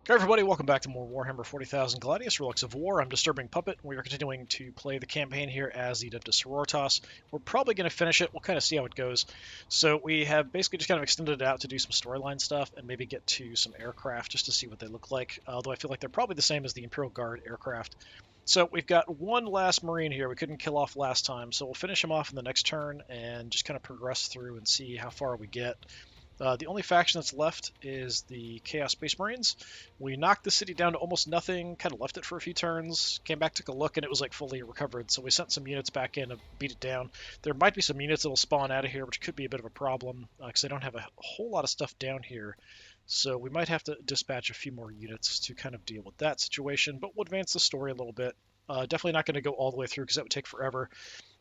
Hey everybody, welcome back to more Warhammer 40,000 Gladius, Relics of War. I'm DisturbingPuppet. We are continuing to play the campaign here as the Adeptus Sororitas. We're probably going to finish it. We'll kind of see how it goes. So we have basically just kind of extended it out to do some storyline stuff and maybe get to some aircraft just to see what they look like. Although I feel like they're probably the same as the Imperial Guard aircraft. So we've got one last Marine here we couldn't kill off last time, so we'll finish him off in the next turn and just kind of progress through and see how far we get. The only faction that's left is the Chaos Space Marines. We knocked the city down to almost nothing, kind of left it for a few turns, came back, took a look, and it was like fully recovered. So we sent some units back in to beat it down. There might be some units that'll spawn out of here, which could be a bit of a problem because they don't have a whole lot of stuff down here. So we might have to dispatch a few more units to kind of deal with that situation, but we'll advance the story a little bit. Definitely not going to go all the way through because that would take forever.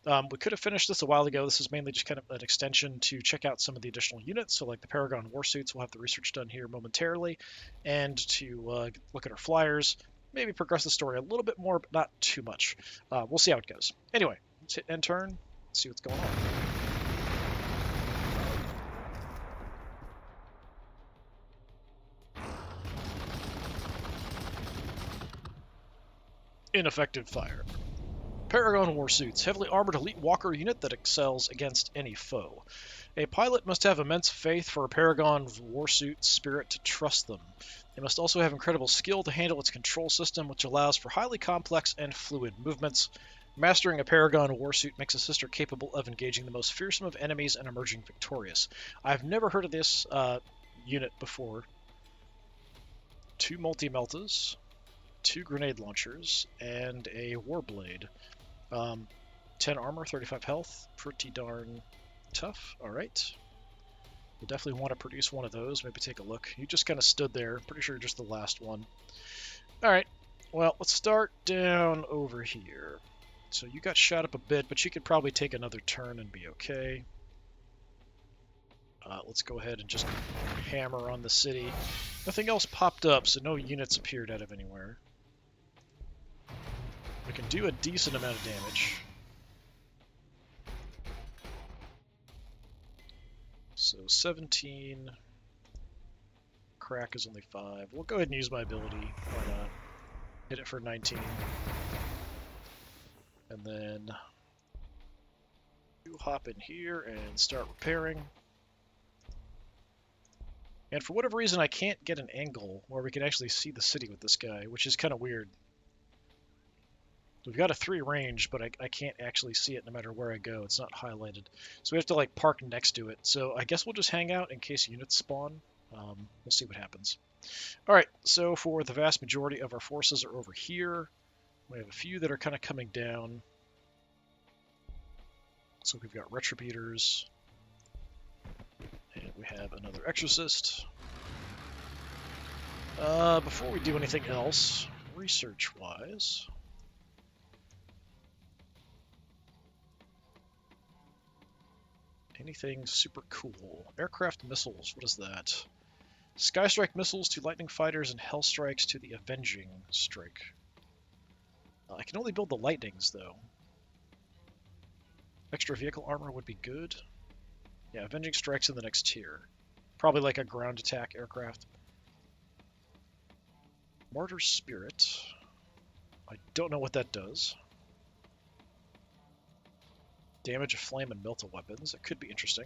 We could have finished this a while ago. This is mainly just kind of an extension to check out some of the additional units. So like the Paragon Warsuits, we'll have the research done here momentarily, and to look at our flyers, maybe progress the story a little bit more, but not too much. We'll see how it goes. Anyway, let's hit end turn, see what's going on. Ineffective fire. Paragon Warsuits, heavily armored elite walker unit that excels against any foe. A pilot must have immense faith for a Paragon Warsuit spirit to trust them. They must also have incredible skill to handle its control system, which allows for highly complex and fluid movements. Mastering a Paragon Warsuit makes a sister capable of engaging the most fearsome of enemies and emerging victorious. I've never heard of this unit before. 2 multi-meltas, 2 grenade launchers, and a warblade. 10 armor, 35 health, pretty darn tough. All right. We'll definitely want to produce one of those. Maybe take a look. You just kind of stood there. Pretty sure you're just the last one. All right. Well, let's start down over here. So you got shot up a bit, but you could probably take another turn and be okay. Let's go ahead and just hammer on the city. Nothing else popped up, so no units appeared out of anywhere. We can do a decent amount of damage. So 17. Crack is only 5. We'll go ahead and use my ability. Why not? Hit it for 19. And then you hop in here and start repairing. And for whatever reason, I can't get an angle where we can actually see the city with this guy, which is kind of weird. We've got a 3 range, but I can't actually see it no matter where I go. It's not highlighted. So we have to like park next to it. So I guess we'll just hang out in case units spawn. We'll see what happens. All right, so for the vast majority of our forces are over here. We have a few that are kind of coming down. So we've got Retributors. And we have another Exorcist. Before we do anything else, research-wise... anything super cool. Aircraft missiles, what is that? Sky Strike missiles to Lightning Fighters and Hell Strikes to the Avenging Strike. I can only build the Lightnings, though. Extra vehicle armor would be good. Yeah, Avenging Strike's in the next tier. Probably like a ground attack aircraft. Martyr Spirit. I don't know what that does. Damage of flame and melta weapons. That could be interesting.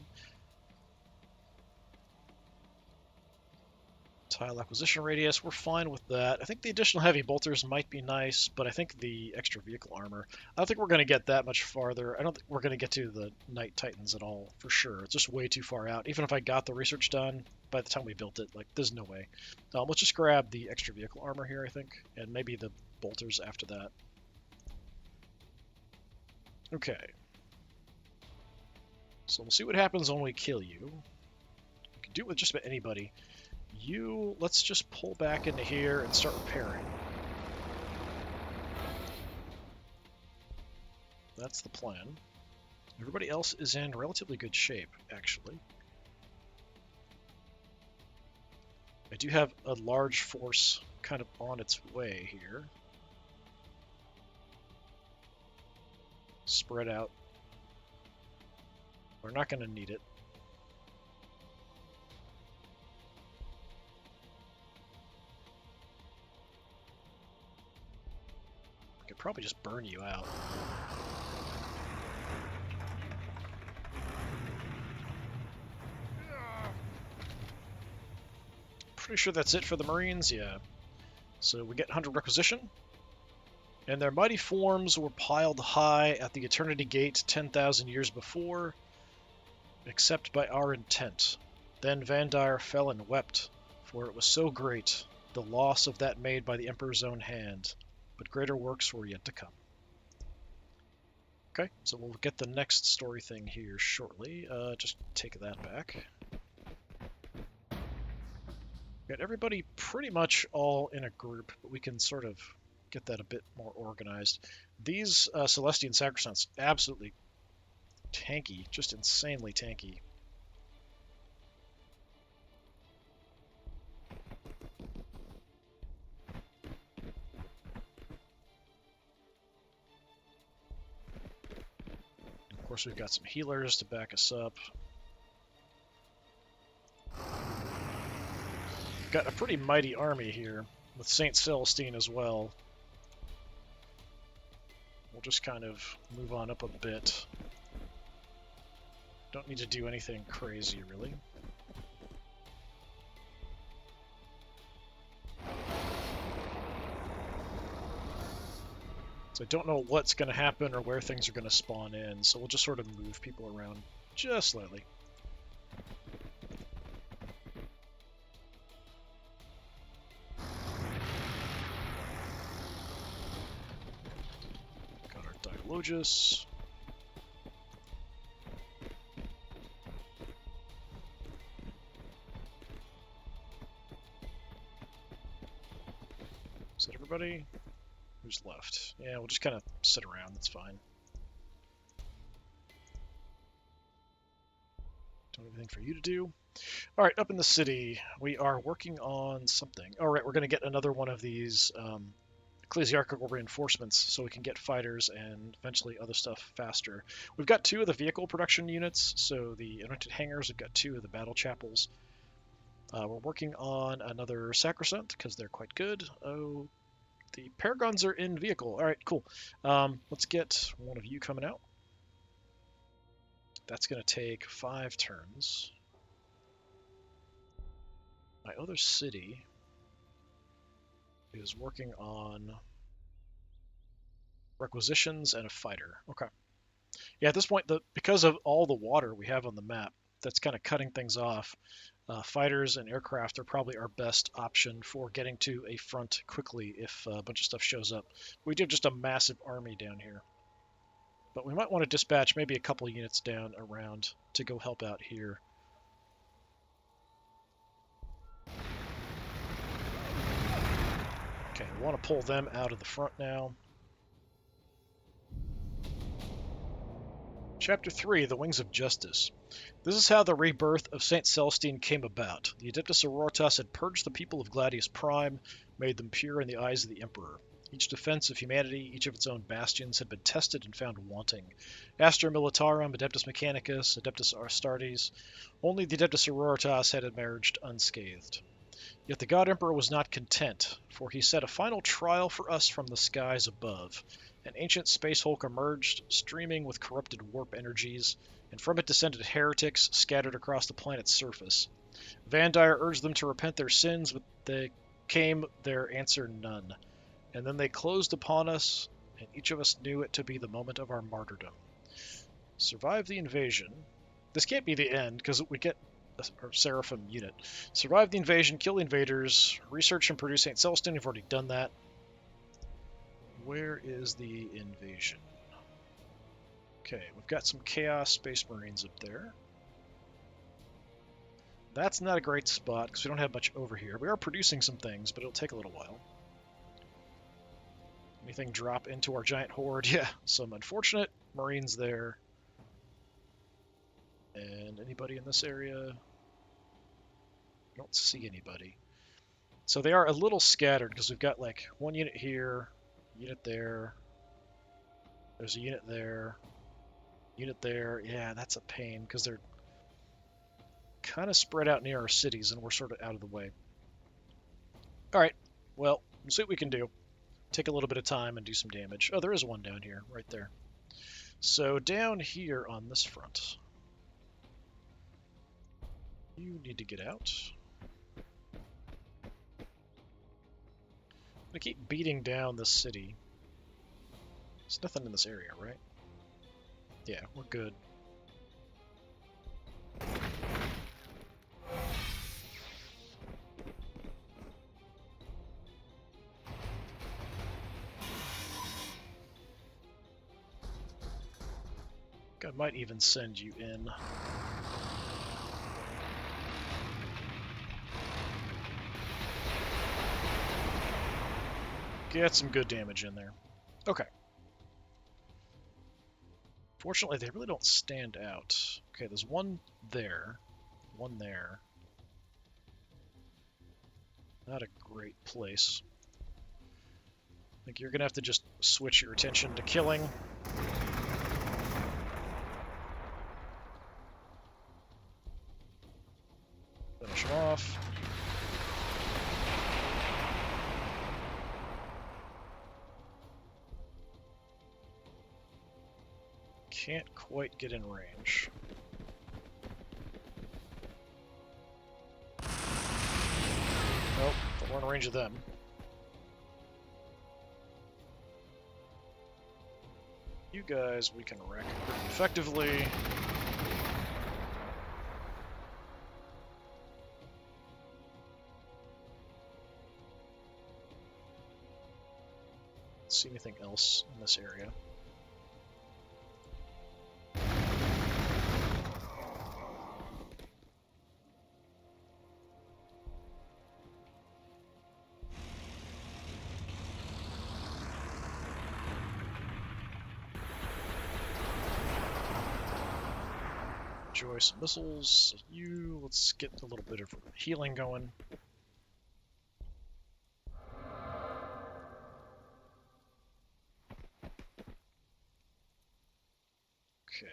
Tile acquisition radius. We're fine with that. I think the additional heavy bolters might be nice, but I think the extra vehicle armor. I don't think we're going to get that much farther. I don't think we're going to get to the Night Titans at all, for sure. It's just way too far out. Even if I got the research done by the time we built it, like, there's no way. Let's just grab the extra vehicle armor here, I think, and maybe the bolters after that. Okay. So we'll see what happens when we kill you. We can do it with just about anybody. You, let's just pull back into here and start repairing. That's the plan. Everybody else is in relatively good shape, actually. I do have a large force kind of on its way here. Spread out. We're not going to need it. could probably just burn you out. Pretty sure that's it for the Marines, yeah. So we get 100 requisition. And their mighty forms were piled high at the Eternity Gate 10,000 years before, except by our intent. Then Vandire fell and wept, for it was so great, the loss of that made by the Emperor's own hand, but greater works were yet to come. Okay, so we'll get the next story thing here shortly. Just take that back. Got everybody pretty much all in a group, but we can sort of get that a bit more organized. These Celestian Sacrosancts, absolutely tanky, just insanely tanky. Of course, we've got some healers to back us up. Got a pretty mighty army here, with St. Celestine as well. We'll just kind of move on up a bit. Don't need to do anything crazy, really. So I don't know what's going to happen or where things are going to spawn in, so we'll just sort of move people around just slightly. Got our Dialogus. Is that everybody? Who's left? Yeah, we'll just kind of sit around, that's fine. Don't have anything for you to do. Alright, up in the city, we are working on something. Alright, we're going to get another one of these ecclesiarchical reinforcements so we can get fighters and eventually other stuff faster. We've got 2 of the vehicle production units, so the anointed hangars have got 2 of the battle chapels. We're working on another sacrosanct because they're quite good. Oh, the paragons are in vehicle. All right, cool. Let's get one of you coming out. That's going to take 5 turns. My other city is working on requisitions and a fighter. Okay. Yeah, at this point, because of all the water we have on the map, that's kind of cutting things off. Fighters and aircraft are probably our best option for getting to a front quickly if a bunch of stuff shows up. We do have just a massive army down here. But we might want to dispatch maybe a couple units down around to go help out here. Okay, we want to pull them out of the front now. Chapter 3, The Wings of Justice. This is how the rebirth of St. Celestine came about. The Adeptus Sororitas had purged the people of Gladius Prime, made them pure in the eyes of the Emperor. Each defense of humanity, each of its own bastions, had been tested and found wanting. Astra Militarum, Adeptus Mechanicus, Adeptus Astartes. Only the Adeptus Sororitas had emerged unscathed. Yet the God Emperor was not content, for he set a final trial for us from the skies above. An ancient space hulk emerged, streaming with corrupted warp energies, and from it descended heretics scattered across the planet's surface. Vandire urged them to repent their sins, but they came their answer none. And then they closed upon us, and each of us knew it to be the moment of our martyrdom. Survive the invasion. This can't be the end, because we get a Seraphim unit. Survive the invasion, kill the invaders, research and produce St. Celestine. We've already done that. Where is the invasion? Okay, we've got some Chaos Space Marines up there. That's not a great spot because we don't have much over here. We are producing some things, but it'll take a little while. Anything drop into our giant horde? Yeah, some unfortunate Marines there. And anybody in this area? I don't see anybody. So they are a little scattered because we've got like one unit here, unit there. There's a unit there, unit there. Yeah, that's a pain because they're kind of spread out near our cities and we're sort of out of the way. All right, well, we'll see what we can do. take a little bit of time and do some damage. Oh, there is one down here, right there. So down here on this front, you need to get out. I'm gonna keep beating down this city. There's nothing in this area, right? Yeah, we're good. I might even send you in. Get some good damage in there. Okay. Fortunately, they really don't stand out. Okay, there's one there. One there. Not a great place. I think you're going to have to just switch your attention to killing. Finish him off. Can't quite get in range. Nope, don't want to range of them. You guys we can wreck pretty effectively. See anything else in this area? Enjoy some missiles. Let's get a little bit of healing going. Okay.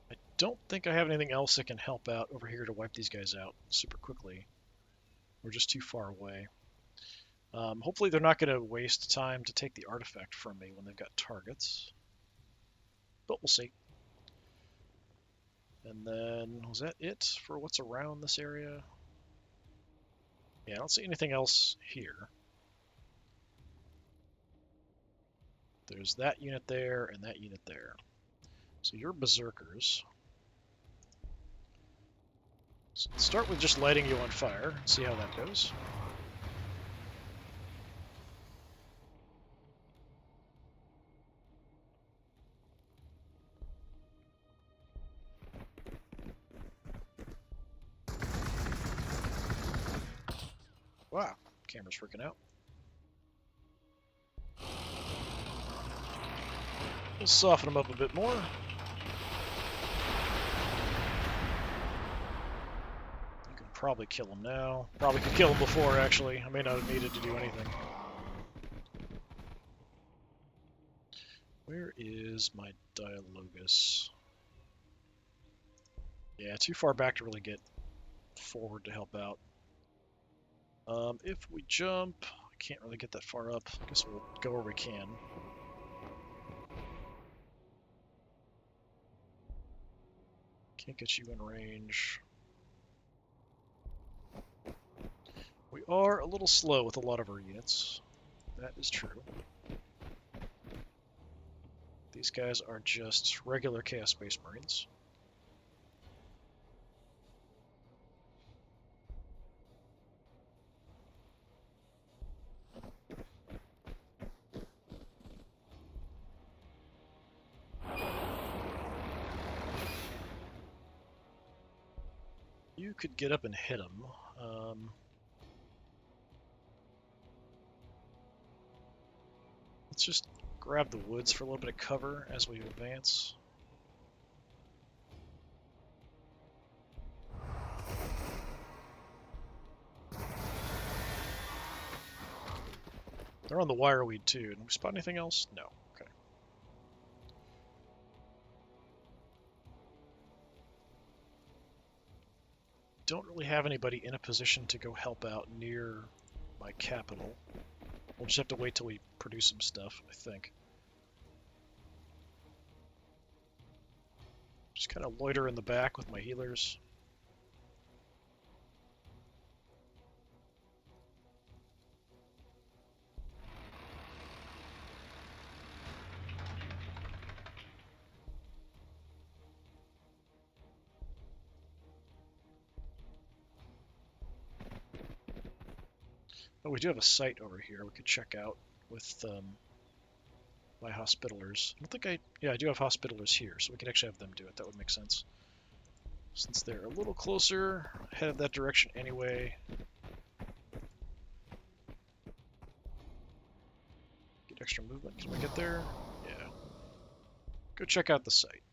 I don't think I have anything else that can help out over here to wipe these guys out super quickly. We're just too far away. Hopefully they're not going to waste time to take the artifact from me when they've got targets. But we'll see. And then, was that it for what's around this area? Yeah, I don't see anything else here. There's that unit there and that unit there. So you're berserkers. So let's start with just lighting you on fire, see how that goes. Wow, camera's freaking out. We'll soften them up a bit more. You can probably kill them now. Probably could kill them before, actually. I may not have needed to do anything. Where is my Dialogus? Yeah, too far back to really get forward to help out. If we jump, I can't really get that far up. I guess we'll go where we can. Can't get you in range. We are a little slow with a lot of our units. That is true. These guys are just regular Chaos Space Marines. You could get up and hit them. Let's just grab the woods for a little bit of cover as we advance. They're on the wireweed too. Did we spot anything else? No. Okay. Don't really have anybody in a position to go help out near my capital. We'll just have to wait till we produce some stuff, I think. Just kind of loiter in the back with my healers. Oh, we do have a site over here we could check out with my hospitalers. I don't think yeah, I do have hospitalers here, so we could actually have them do it. That would make sense. Since they're a little closer, headed that direction anyway. Get extra movement. Can we get there? Yeah. Go check out the site.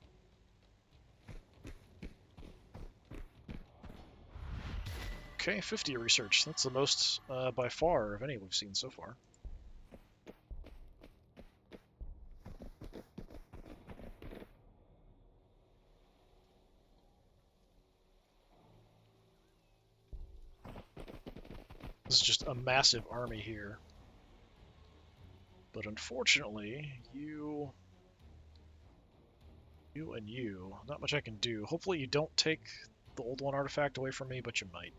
Okay, 50 research. That's the most by far of any we've seen so far. This is just a massive army here. But unfortunately, you and you, not much I can do. Hopefully you don't take the old one artifact away from me, but you might.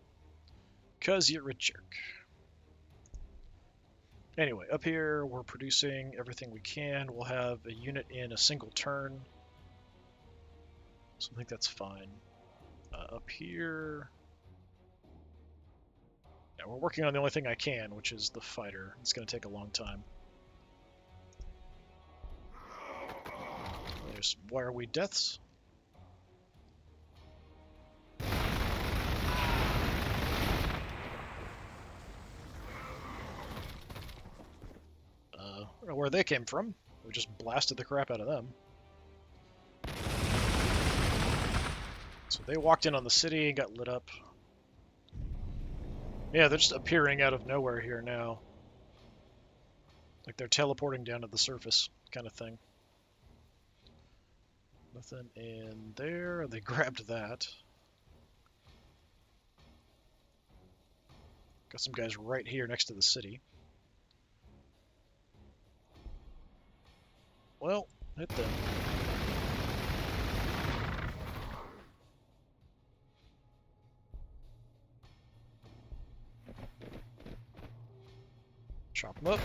Because you're a jerk. Anyway, up here we're producing everything we can. We'll have a unit in a single turn. So I think that's fine. Up here... yeah, we're working on the only thing I can, which is the fighter. It's going to take a long time. There's wireweed deaths. I don't know where they came from. We just blasted the crap out of them. So they walked in on the city and got lit up. Yeah, they're just appearing out of nowhere here now. Like they're teleporting down to the surface kind of thing. Nothing in there. They grabbed that. Got some guys right here next to the city. Well, hit them. Chop them up.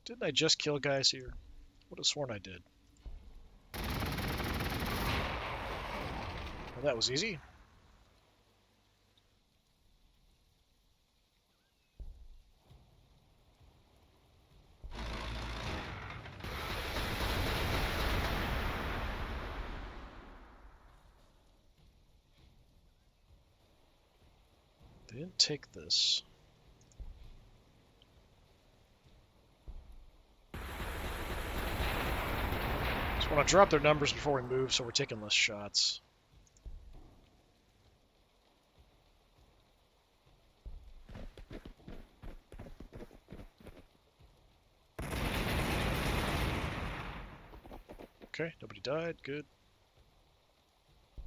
Didn't I just kill guys here? Would have sworn I did. Well, that was easy. They didn't take this. Just want to drop their numbers before we move so we're taking less shots. Okay, nobody died. Good.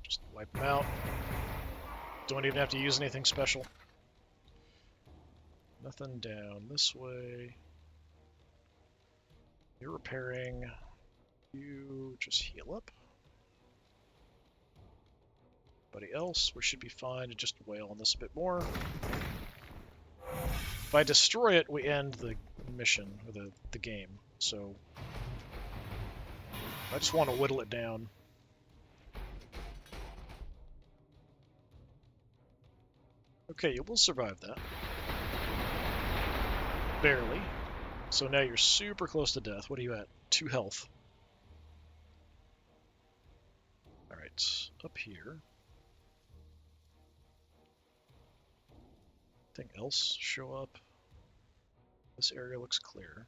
Just wipe them out. Don't even have to use anything special. Nothing down this way. You're repairing. You just heal up. Anybody else? We should be fine to just wail on this a bit more. If I destroy it, we end the mission, or the game. So I just want to whittle it down. Okay, you will survive that. Barely. So now you're super close to death. What are you at? 2 health. Alright, up here. Anything else show up? This area looks clear.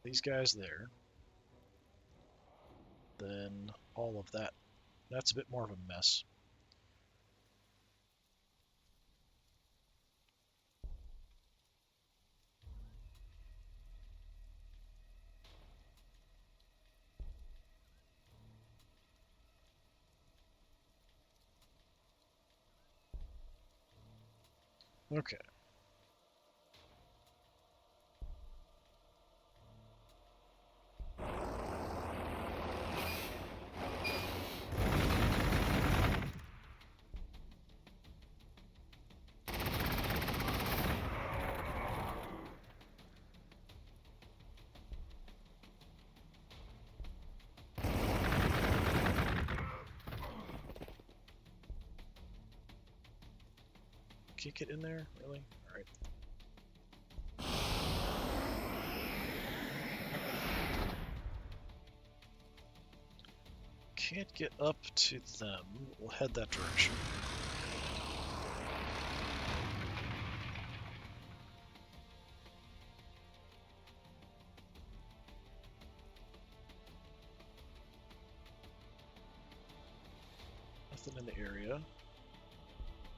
These guys there. Then all of that. That's a bit more of a mess. Okay. Can't get in there? Really? Alright. Can't get up to them. We'll head that direction. Nothing in the area.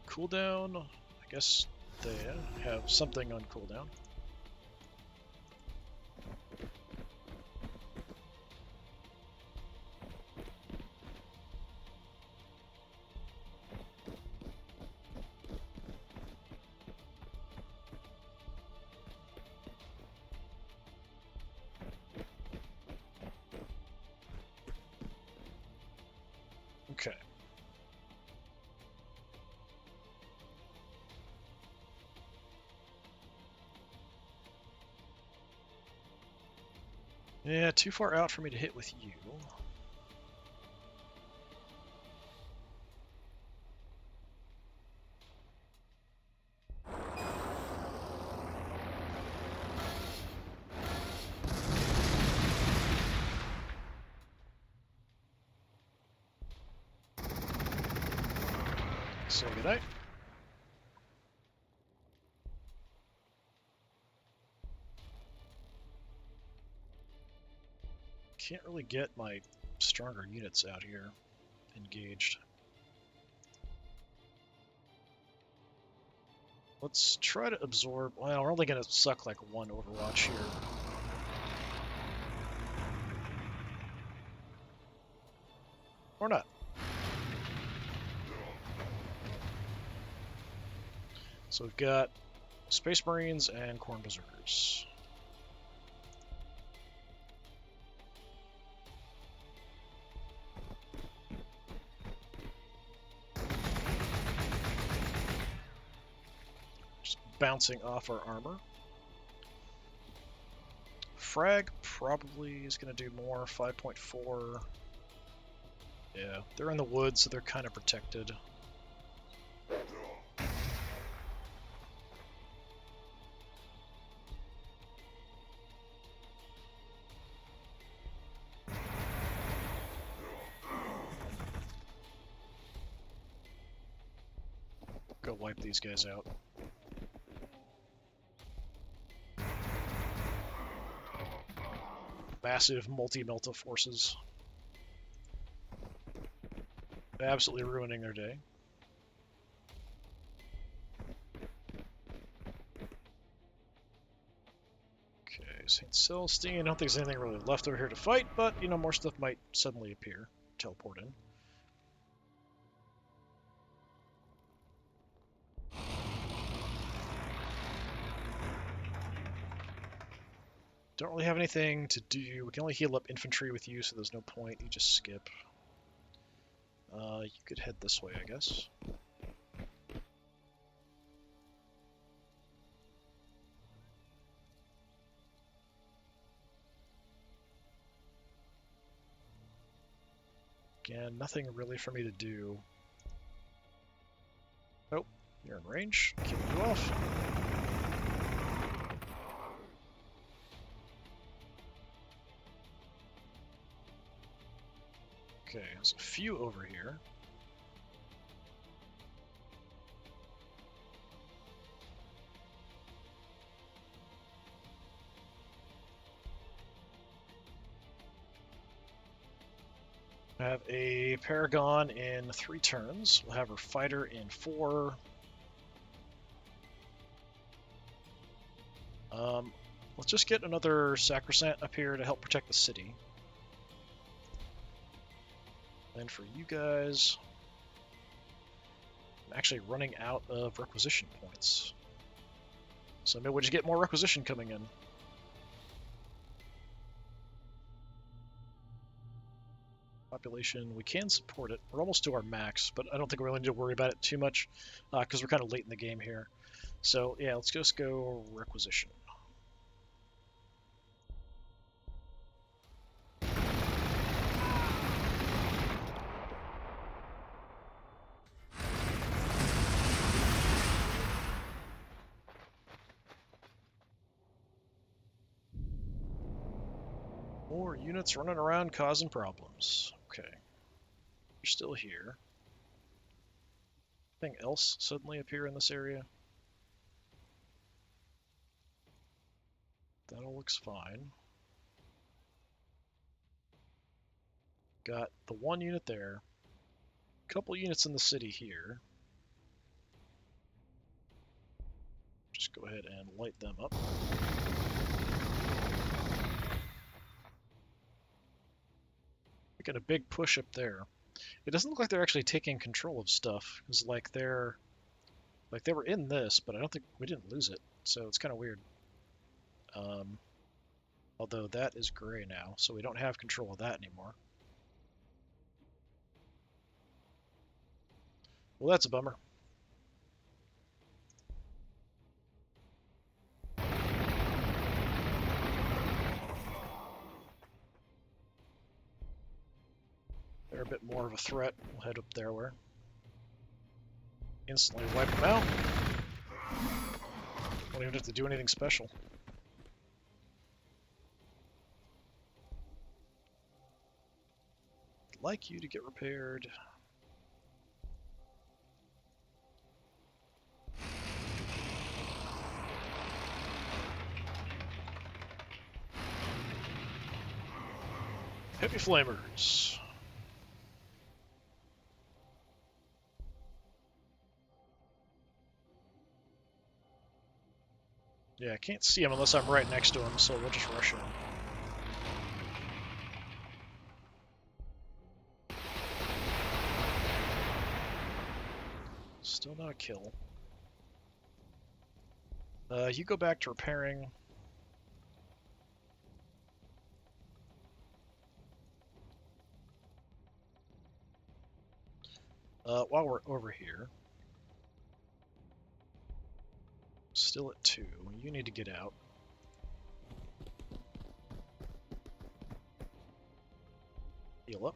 Cooldown. I guess they have something on cooldown. Okay. Yeah, too far out for me to hit with you. Say goodnight. Can't really get my stronger units out here engaged. Let's try to absorb. Well, we're only going to suck like one Overwatch here. Or not. So we've got Space Marines and Corn Berserkers. Just bouncing off our armor. Frag probably is going to do more, 5.4. Yeah, they're in the woods, so they're kind of protected. Go wipe these guys out. Massive multi-melta forces. Absolutely ruining their day. Okay, St. Celestine. I don't think there's anything really left over here to fight, but, you know, more stuff might suddenly appear. Teleport in. Don't really have anything to do. We can only heal up infantry with you, so there's no point. You just skip. You could head this way, I guess. Again, nothing really for me to do. Oh, you're in range. Kill you off. Okay, there's a few over here. I have a Paragon in 3 turns. We'll have her Fighter in 4. Let's just get another Sacrosanct up here to help protect the city. And for you guys, I'm actually running out of requisition points. So maybe we'll just get more requisition coming in. Population, we can support it. We're almost to our max, but I don't think we really need to worry about it too much because we're kind of late in the game here. So yeah, let's just go requisition. More units running around causing problems. Okay. You're still here. Anything else suddenly appear in this area? That all looks fine. Got the one unit there. Couple units in the city here. Just go ahead and light them up. Got a big push up there. It doesn't look like they're actually taking control of stuff, because like they were in this, but I don't think we didn't lose it, so it's kind of weird. Although that is gray now, so we don't have control of that anymore. Well, that's a bummer. They're a bit more of a threat. We'll head up there where instantly wipe them out. Don't even have to do anything special. I'd like you to get repaired. Heavy flamers. Yeah, I can't see him unless I'm right next to him, so we'll just rush him. Still not a kill. You go back to repairing. While we're over here, still at 2. You need to get out. Heal up.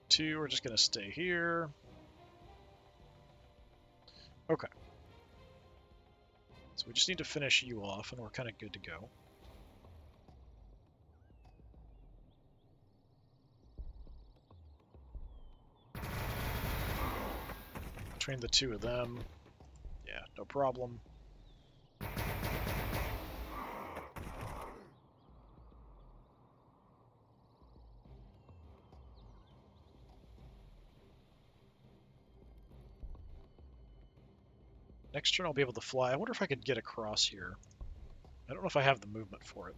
2, we're just going to stay here. Okay. So we just need to finish you off, and we're kind of good to go. Between the 2 of them, yeah, no problem. Next turn I'll be able to fly. I wonder if I could get across here. I don't know if I have the movement for it.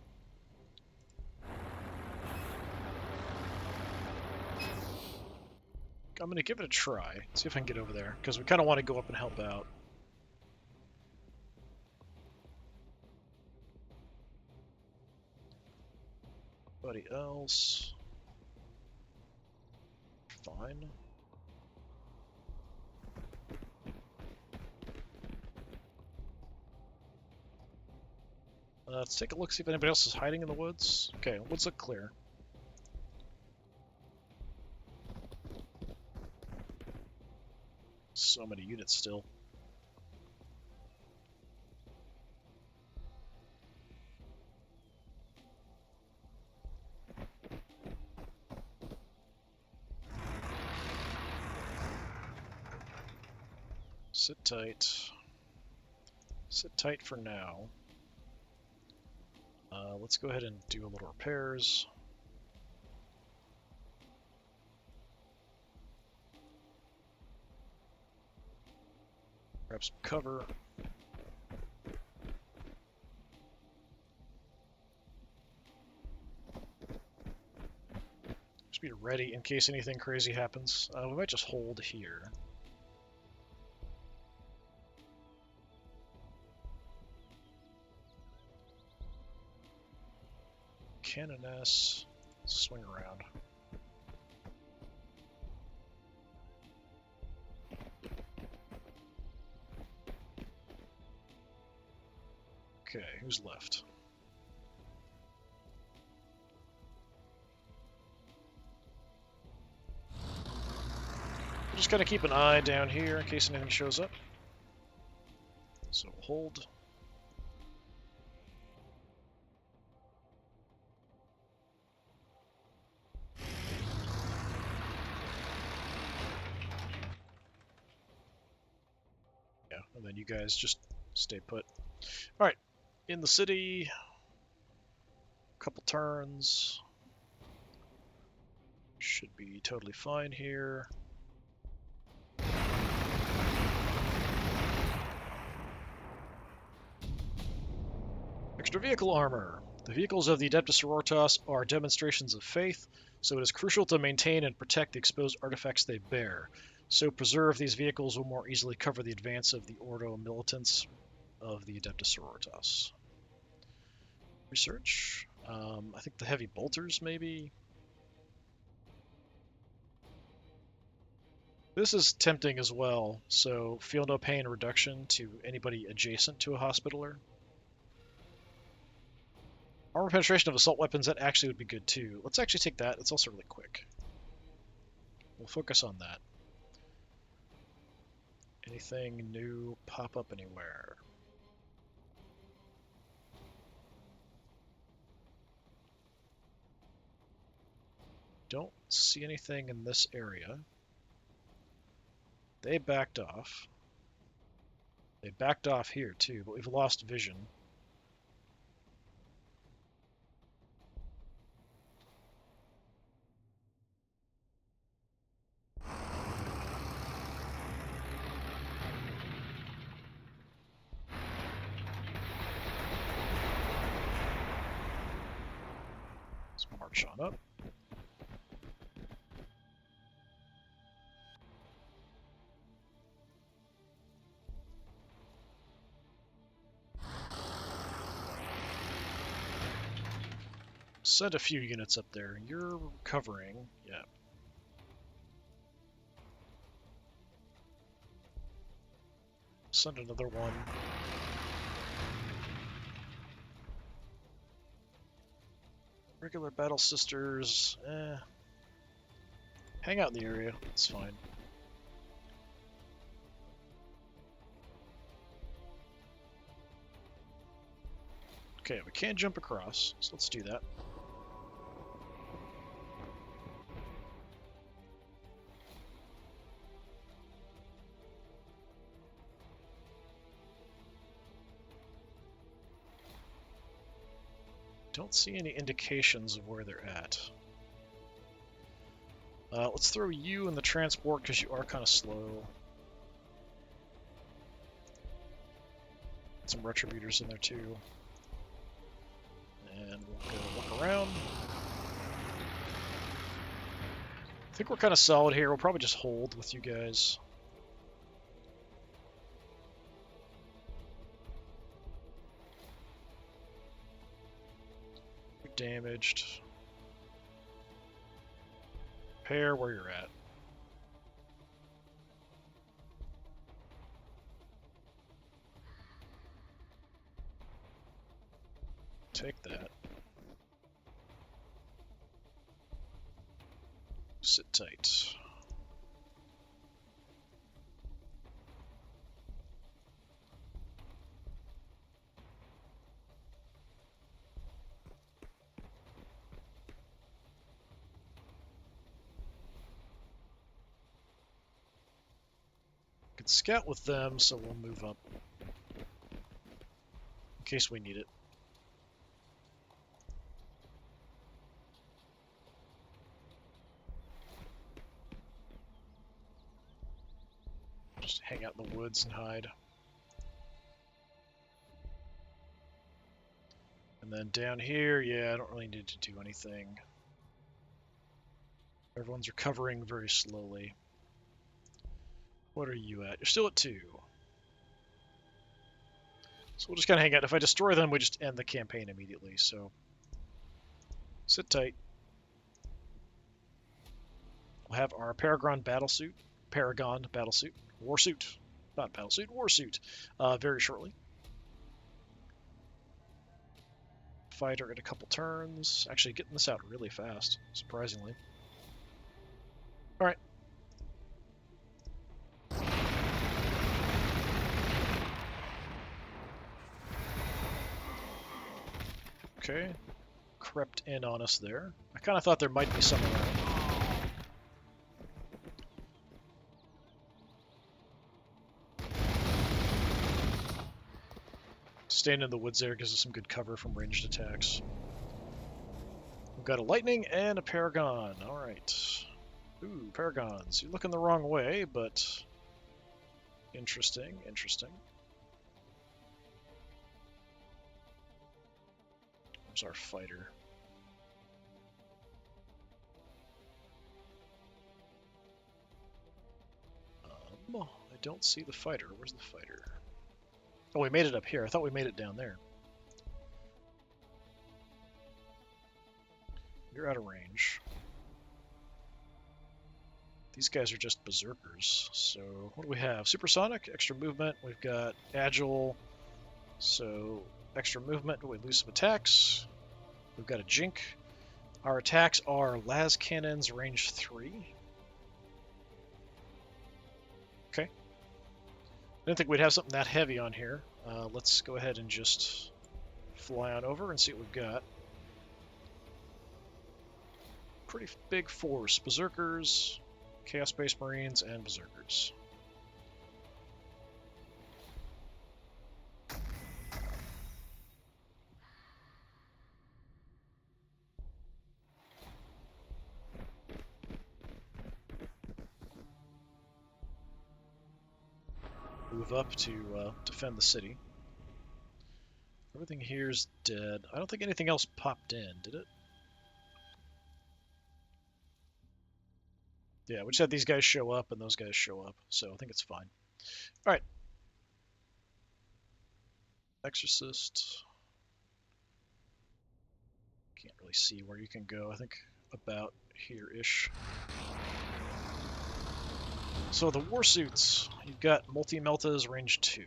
I'm going to give it a try, see if I can get over there, because we kind of want to go up and help out. Anybody else? Fine. Let's take a look, see if anybody else is hiding in the woods. Okay, woods look clear. So many units still. Sit tight. Sit tight for now. Let's go ahead and do a little repairs. Grab some cover. Just be ready in case anything crazy happens. We might just hold here. Canoness. Swing around. Okay, who's left? We'll just kind of keep an eye down here in case anything shows up. So we'll hold. Yeah, and then you guys just stay put. Alright, in the city, couple turns. Should be totally fine here. Extra vehicle armor. The vehicles of the Adeptus Sororitas are demonstrations of faith, so it is crucial to maintain and protect the exposed artifacts they bear. So preserve these vehicles will more easily cover the advance of the Ordo Militants of the Adeptus Sororitas. Research. I think the heavy bolters, maybe. This is tempting as well, so feel no pain reduction to anybody adjacent to a hospitaler. Armor penetration of assault weapons, that actually would be good too. Let's actually take that. It's also really quick. We'll focus on that. Anything new pop up anywhere? Don't see anything in this area. They backed off. They backed off here too, but we've lost vision. Let's march on up. Send a few units up there. You're covering, yeah. Send another one. Regular battle sisters, hang out in the area, it's fine. Okay, we can jump across, so let's do that. Don't see any indications of where they're at. Let's throw you in the transport because you are kind of slow. Some retributors in there too. And we'll go look around. I think we're kind of solid here. We'll probably just hold with you guys. Damaged. Repair where you're at. Take that. Sit tight. Could scout with them, so we'll move up in case we need it. Just hang out in the woods and hide. And then down here, yeah, I don't really need to do anything. Everyone's recovering very slowly. What are you at? You're still at 2. So we'll just kind of hang out. If I destroy them, we just end the campaign immediately, so... Sit tight. We'll have our Paragon battlesuit, warsuit, not battlesuit, warsuit, very shortly. Fighter in a couple turns. Actually, getting this out really fast, surprisingly. All right. Okay. Crept in on us there. I kind of thought there might be some around. Staying in the woods there gives us some good cover from ranged attacks. We've got a lightning and a paragon. All right. Ooh, paragons. You're looking the wrong way, but interesting, interesting. Where's our fighter? I don't see the fighter. Where's the fighter? Oh, we made it up here. I thought we made it down there. You're out of range. These guys are just berserkers. So what do we have? Supersonic, extra movement. We've got agile. So extra movement. We lose some attacks. We've got a jink. Our attacks are las cannons, range 3. Okay. I didn't think we'd have something that heavy on here. Let's go ahead and just fly on over and see what we've got. Pretty big force. Berserkers, Chaos Space Marines, and Berserkers. Move up to defend the city. Everything here's dead. I don't think anything else popped in, did it? Yeah, we just had these guys show up and those guys show up, so I think it's fine. Alright. Exorcist. Can't really see where you can go. I think about here-ish. So the warsuits. You've got multi-meltas, range 2.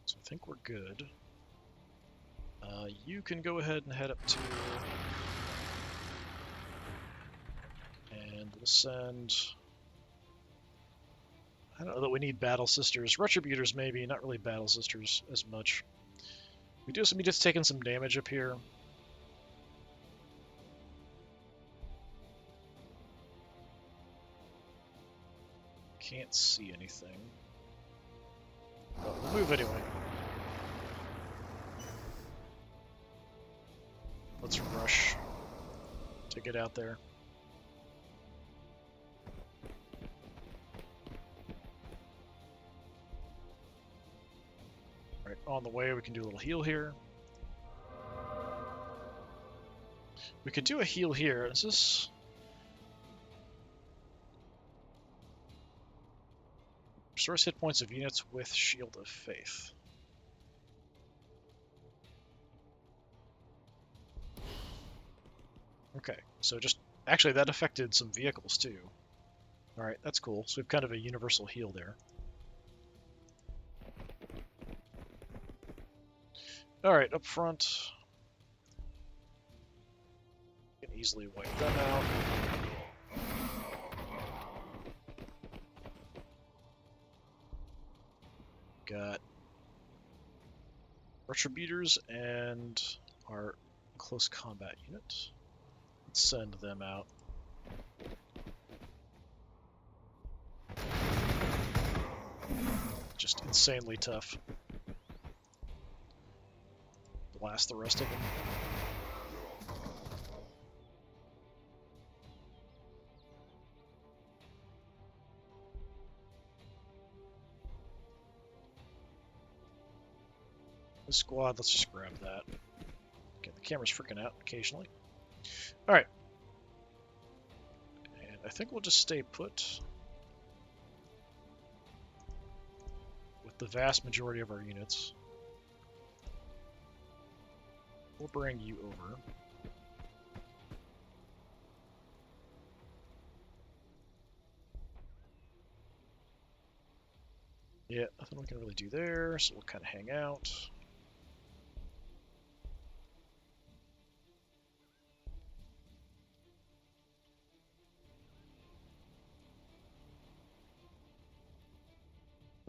So I think we're good. You can go ahead and head up to... And we'll send... I don't know that we need Battle Sisters. Retributors maybe, not really Battle Sisters as much. We do some just taking some damage up here. Can't see anything. But we'll move anyway. Let's rush to get out there. Alright, on the way we can do a little heal here. We could do a heal here. Is this... Restores hit points of units with Shield of Faith. Okay, so just... Actually, that affected some vehicles, too. Alright, that's cool. So we have kind of a universal heal there. Alright, up front. You can easily wipe them out. Got Retributors and our close combat unit. Let's send them out. Just insanely tough. Blast the rest of them. This squad, let's just grab that. Okay, the camera's freaking out occasionally. Alright. And I think we'll just stay put with the vast majority of our units. We'll bring you over. Yeah, nothing we can really do there, so we'll kind of hang out.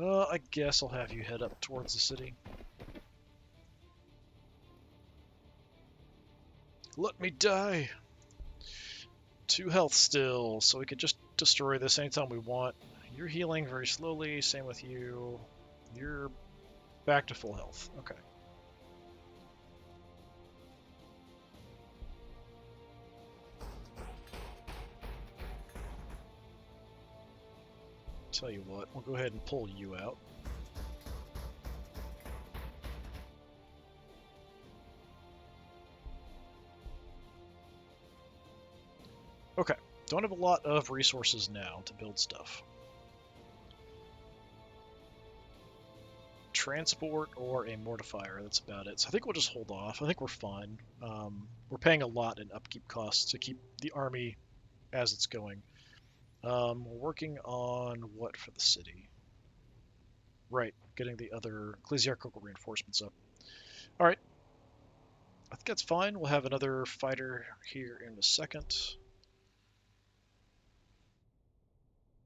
I guess I'll have you head up towards the city. Let me die! 2 health still, so we could just destroy this anytime we want. You're healing very slowly, same with you. You're back to full health. Okay. Tell you what, we'll go ahead and pull you out. Okay, don't have a lot of resources now to build stuff. Transport or a mortifier, that's about it. So I think we'll just hold off. I think we're fine. We're paying a lot in upkeep costs to keep the army as it's going. We're working on what for the city? Right, getting the other ecclesiarchal reinforcements up. Alright. I think that's fine. We'll have another fighter here in a second.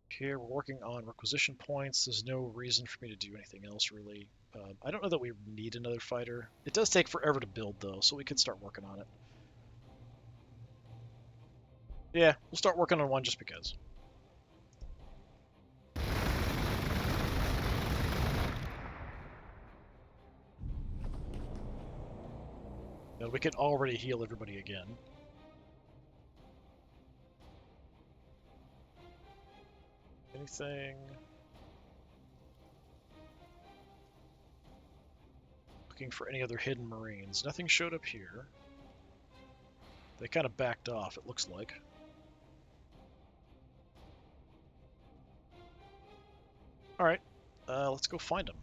Here we're working on requisition points. There's no reason for me to do anything else really. I don't know that we need another fighter. It does take forever to build though, so we could start working on it. Yeah, we'll start working on one just because. And we can already heal everybody again. Anything? Looking for any other hidden marines. Nothing showed up here. They kind of backed off, it looks like. Alright, let's go find them.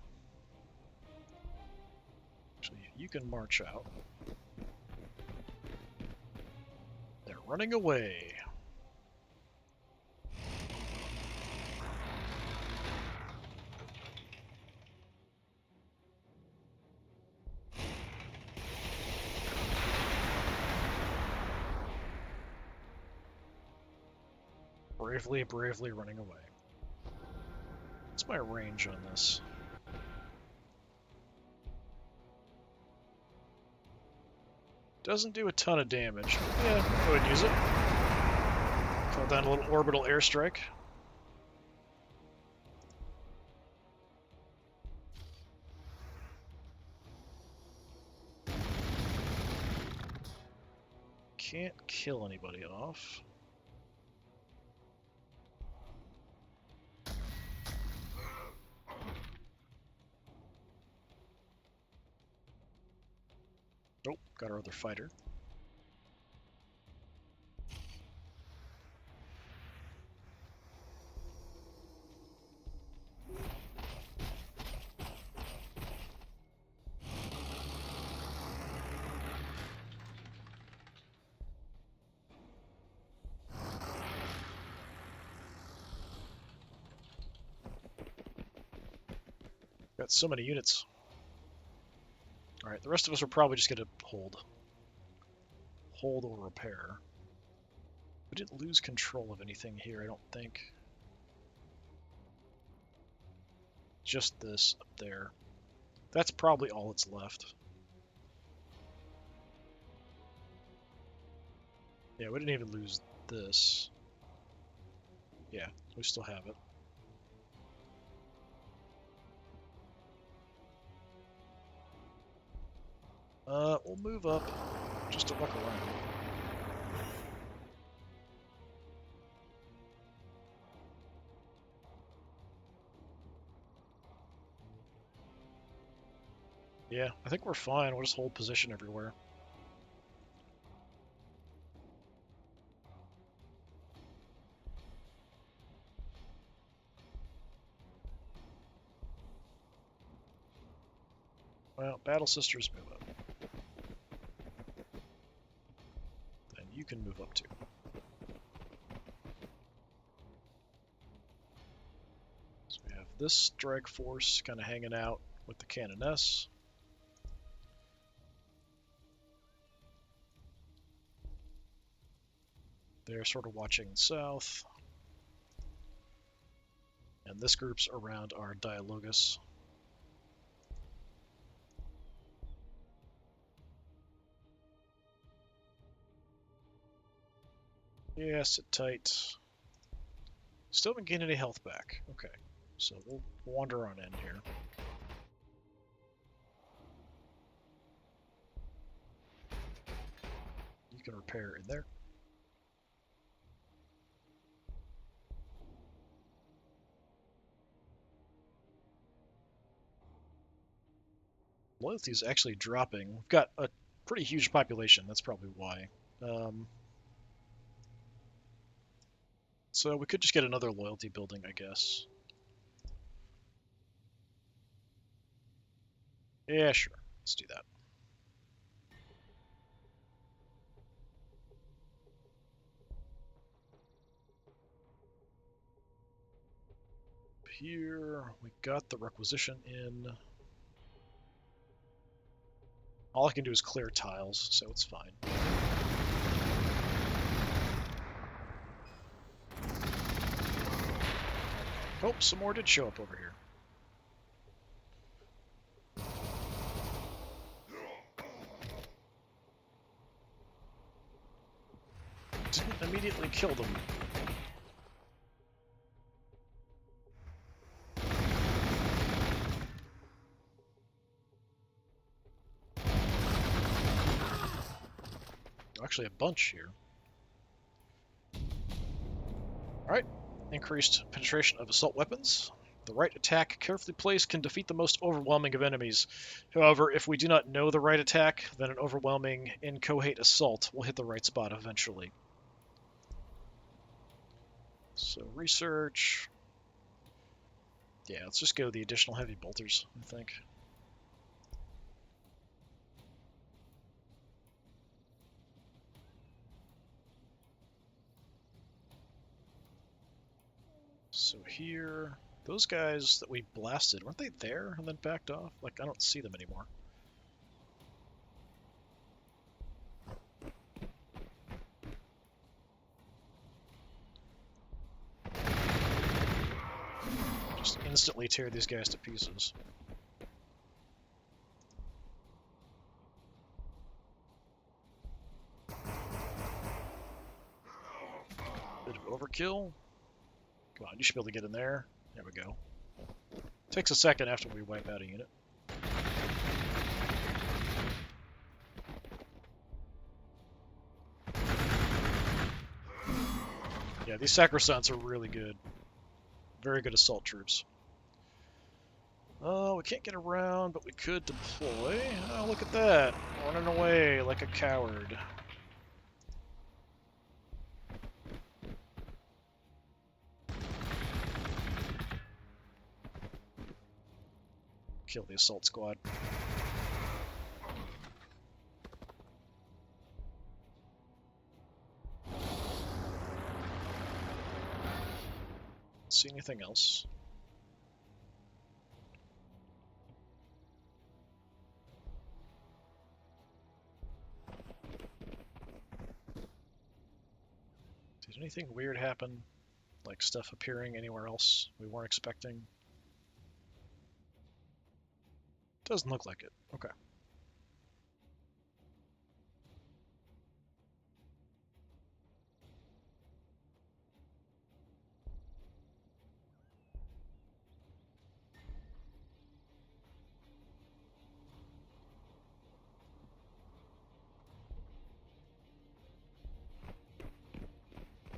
Actually, you can march out. They're running away. Bravely, bravely running away. What's my range on this? Doesn't do a ton of damage. Yeah, go ahead and use it. Call down a little orbital airstrike. Can't kill anybody off. Nope, got our other fighter. Got so many units. Alright, the rest of us are probably just going to hold. Hold or repair. We didn't lose control of anything here, I don't think. Just this up there. That's probably all that's left. Yeah, we didn't even lose this. Yeah, we still have it. We'll move up just to look around. Yeah, I think we're fine. We'll just hold position everywhere. Well, Battle Sisters, move up. And you can move up too. So we have this strike force kind of hanging out with the Canoness. They're sort of watching south. And this group's around our Dialogus. Yeah, sit tight. Still haven't gained any health back. Okay, so we'll wander on in here. You can repair in there. Loyalty is actually dropping. We've got a pretty huge population, that's probably why. So we could just get another loyalty building, I guess. Yeah, sure. Let's do that. Here, we got the requisition in. All I can do is clear tiles, so it's fine. Oh, some more did show up over here. Didn't immediately kill them. Actually, a bunch here. Alright, increased penetration of assault weapons. The right attack carefully placed can defeat the most overwhelming of enemies. However, if we do not know the right attack, then an overwhelming inchoate assault will hit the right spot eventually. So research. Yeah, let's just go the additional heavy bolters, I think. So here, those guys that we blasted, weren't they there and then backed off? Like, I don't see them anymore. Just instantly tear these guys to pieces. Bit of overkill. Come on, you should be able to get in there. There we go. Takes a second after we wipe out a unit. Yeah, these sacrosancts are really good. Very good assault troops. Oh, we can't get around, but we could deploy. Oh, look at that. Running away like a coward. Kill the assault squad. See anything else? Did anything weird happen? Like stuff appearing anywhere else we weren't expecting? Doesn't look like it. Okay.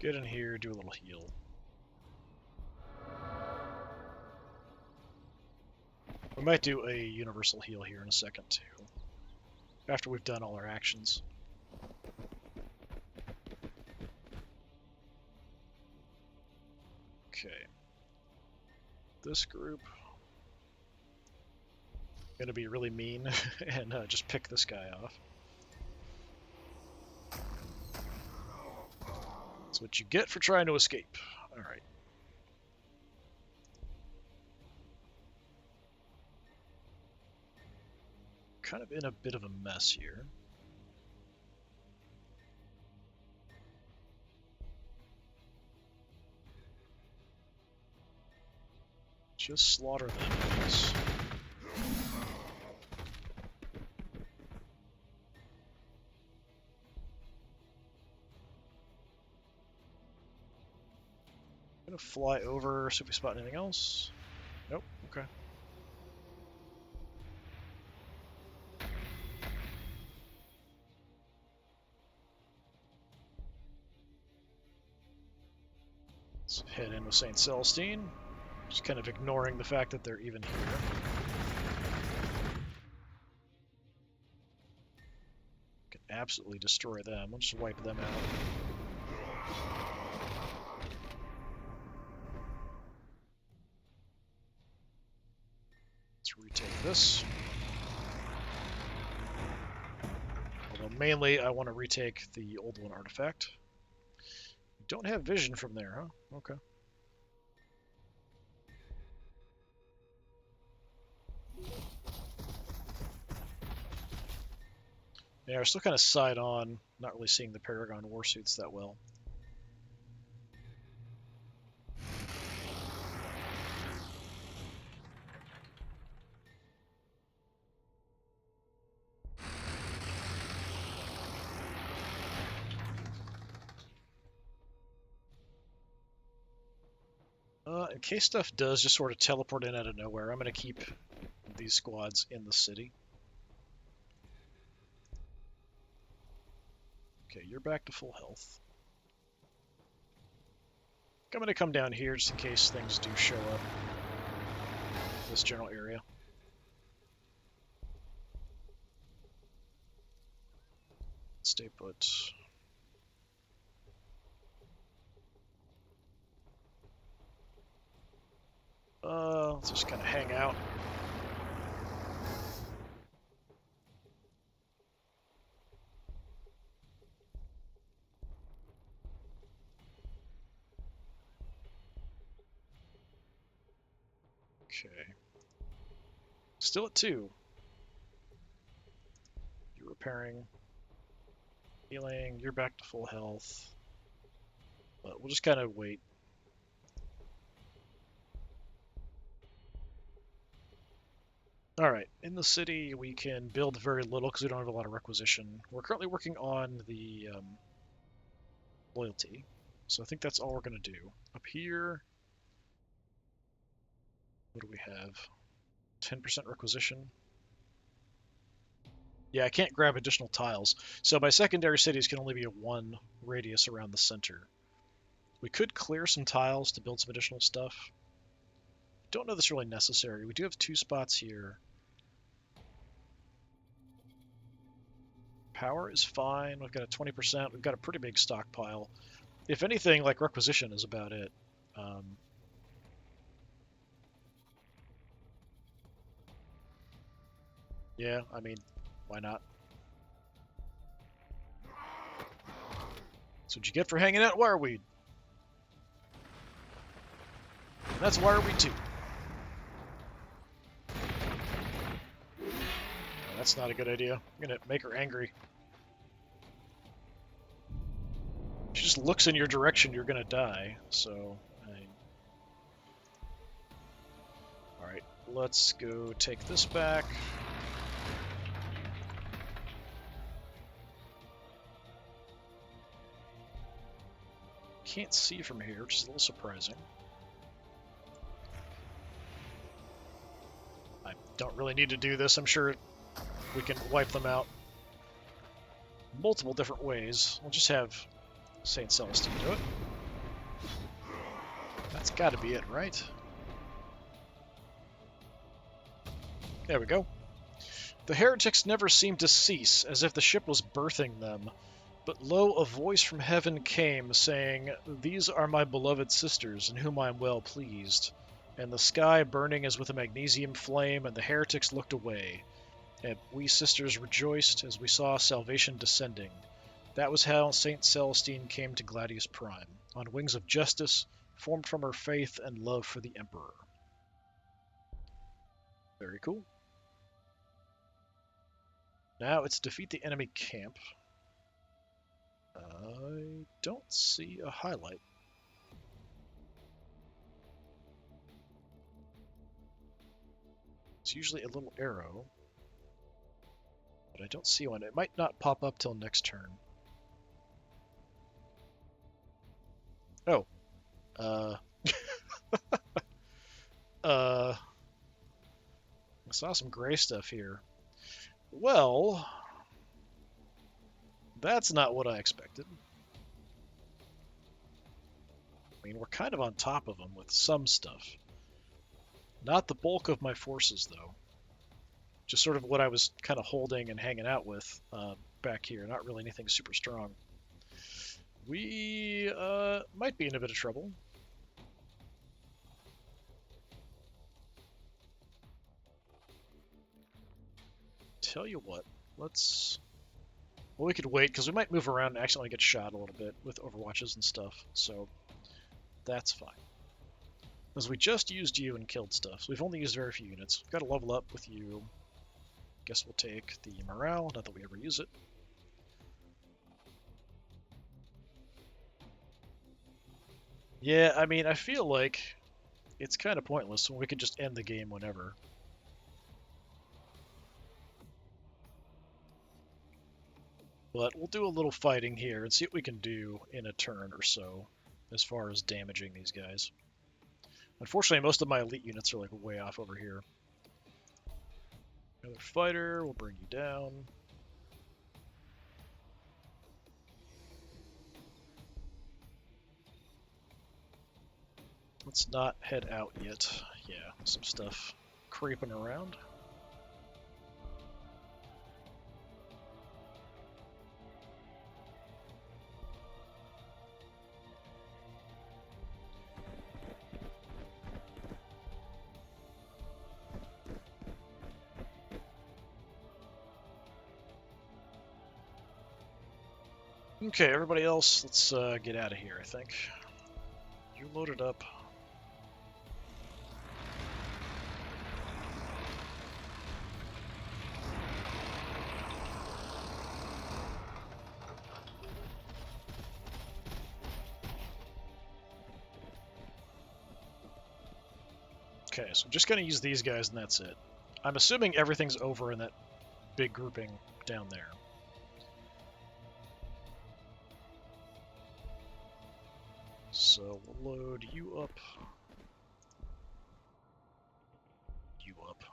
Get in here, do a little heal. We might do a universal heal here in a second, too. After we've done all our actions. Okay. This group. going to be really mean and just pick this guy off. That's what you get for trying to escape. Alright. Kind of in a bit of a mess here. Just slaughter them, I guess. Gonna fly over, see if we spot anything else. Nope, okay. Let's head in with St. Celestine. Just kind of ignoring the fact that they're even here. Can absolutely destroy them. We'll just wipe them out. Let's retake this. Although mainly I want to retake the old one artifact. Don't have vision from there, huh? Okay. Yeah, we're still kind of side on, not really seeing the Paragon warsuits that well. In case stuff does just sort of teleport in out of nowhere, I'm going to keep these squads in the city. Okay, you're back to full health. I'm going to come down here just in case things do show up in this general area. Stay put. Let's just kind of hang out. Okay. Still at 2. You're repairing. Healing. You're back to full health. But we'll just kind of wait. Alright, in the city we can build very little because we don't have a lot of requisition. We're currently working on the loyalty, so I think that's all we're going to do. Up here, what do we have? 10% requisition? Yeah, I can't grab additional tiles. So my secondary cities can only be a 1 radius around the center. We could clear some tiles to build some additional stuff. Don't know if that's really necessary. We do have 2 spots here. Power is fine. We've got a 20%. We've got a pretty big stockpile. If anything, like requisition is about it. Yeah, I mean, why not? That's what you get for hanging out Wireweed. That's Wireweed too. That's not a good idea. I'm gonna make her angry. If she just looks in your direction, you're gonna die. So, alright, let's go take this back. Can't see from here, which is a little surprising. I don't really need to do this. I'm sure we can wipe them out multiple different ways. We'll just have St. Celestine do it. That's got to be it, right? There we go. The heretics never seemed to cease, as if the ship was birthing them. But lo, a voice from heaven came, saying, "These are my beloved sisters, in whom I am well pleased. and the sky burning as with a magnesium flame, and the heretics looked away. And we sisters rejoiced as we saw salvation descending. That was how Saint Celestine came to Gladius Prime, on wings of justice, formed from her faith and love for the Emperor. Very cool. Now it's defeat the enemy camp. I don't see a highlight. It's usually a little arrow, but I don't see one. It might not pop up till next turn. Oh. I saw some gray stuff here. Well, that's not what I expected. I mean, we're kind of on top of them with some stuff. Not the bulk of my forces, though. Just sort of what I was kind of holding and hanging out with back here. Not really anything super strong. We might be in a bit of trouble. Tell you what, let's... Well, we could wait, because we might move around and accidentally get shot a little bit with overwatches and stuff, so that's fine. Because we just used you and killed stuff, so we've only used very few units. We've got to level up with you. Guess we'll take the morale, not that we ever use it. Yeah, I mean, I feel like it's kind of pointless when we could just end the game whenever. But we'll do a little fighting here and see what we can do in a turn or so as far as damaging these guys. Unfortunately, most of my elite units are like way off over here. Another fighter will bring you down. Let's not head out yet. Yeah, some stuff creeping around. Okay, everybody else, let's get out of here, I think. You loaded up. Okay, so I'm just going to use these guys and that's it. I'm assuming everything's over in that big grouping down there. So we'll load you up. You up.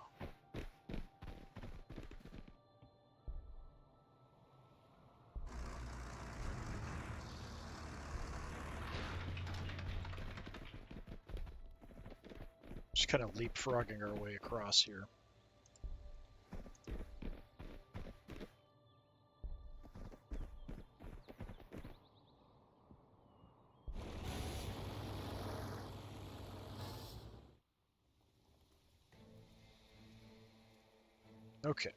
Just kind of leapfrogging our way across here. Okay,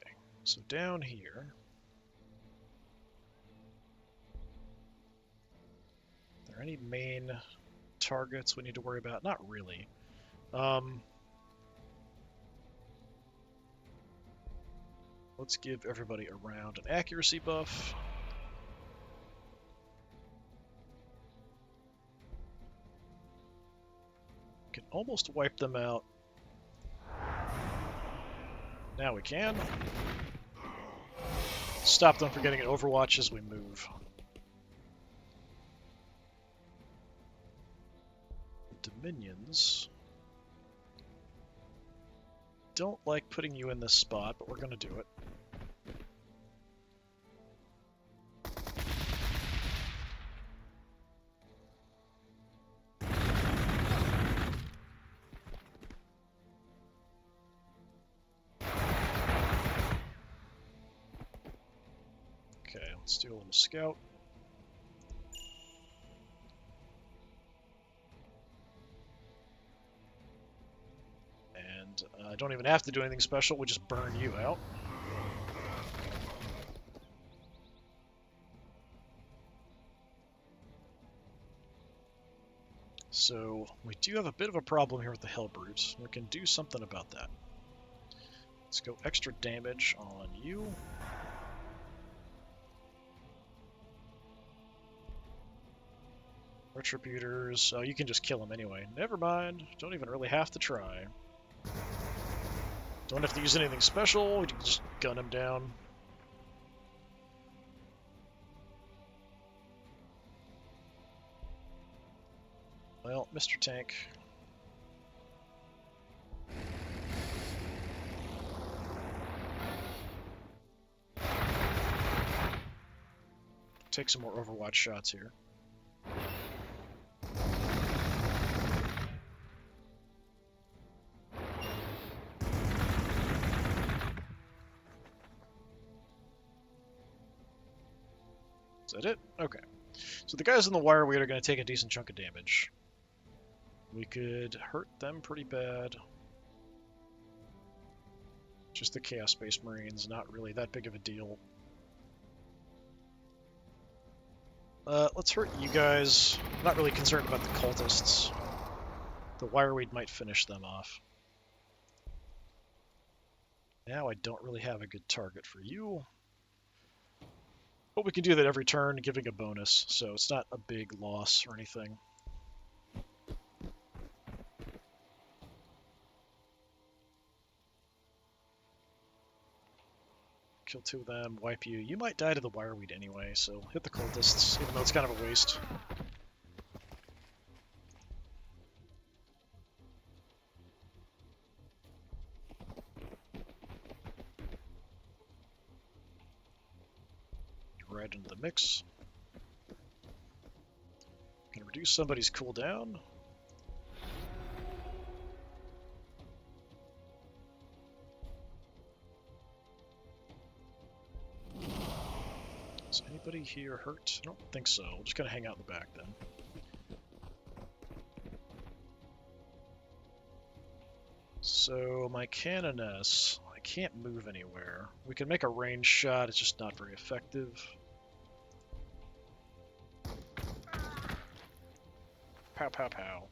so down here, are there any main targets we need to worry about? Not really. Let's give everybody around an accuracy buff. Can almost wipe them out. Now we can. Stop them from getting an overwatch as we move. Dominions. Don't like putting you in this spot, but we're going to do it. Okay, let's do a little scout. don't even have to do anything special, we just burn you out. So we do have a bit of a problem here with the Hellbrute. We can do something about that. Let's go extra damage on you. Retributors. Oh, you can just kill them anyway. Never mind. Don't even really have to try. Don't have to use anything special. You can just gun him down. Well, Mr. Tank. Take some more Overwatch shots here. Is that it? Okay. So the guys in the wire weight are going to take a decent chunk of damage. We could hurt them pretty bad. Just the Chaos Space Marines, not really that big of a deal. Let's hurt you guys. I'm not really concerned about the cultists. The wireweed might finish them off. Now I don't really have a good target for you. But we can do that every turn, giving a bonus, so it's not a big loss or anything. Kill two of them, wipe you. You might die to the wireweed anyway, so hit the cultists, even though it's kind of a waste. Right into the mix. Gonna reduce somebody's cooldown. Is anybody here hurt? I don't think so. We're just gonna hang out in the back then. So my Canoness, I can't move anywhere. We can make a range shot, it's just not very effective. Pow, pow, pow.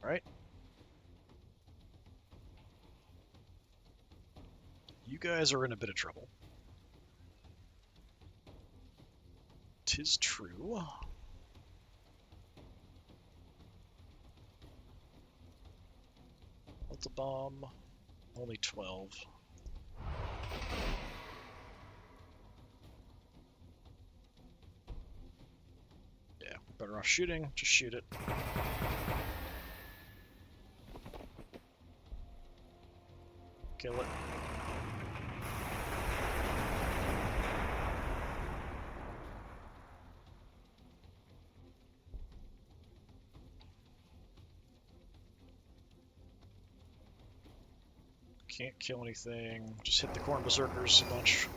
Alright. You guys are in a bit of trouble. 'Tis true. Delta bomb. Only 12. Yeah, better off shooting. Just shoot it. Kill it. Can't kill anything. Just hit the Corn Berserkers a bunch.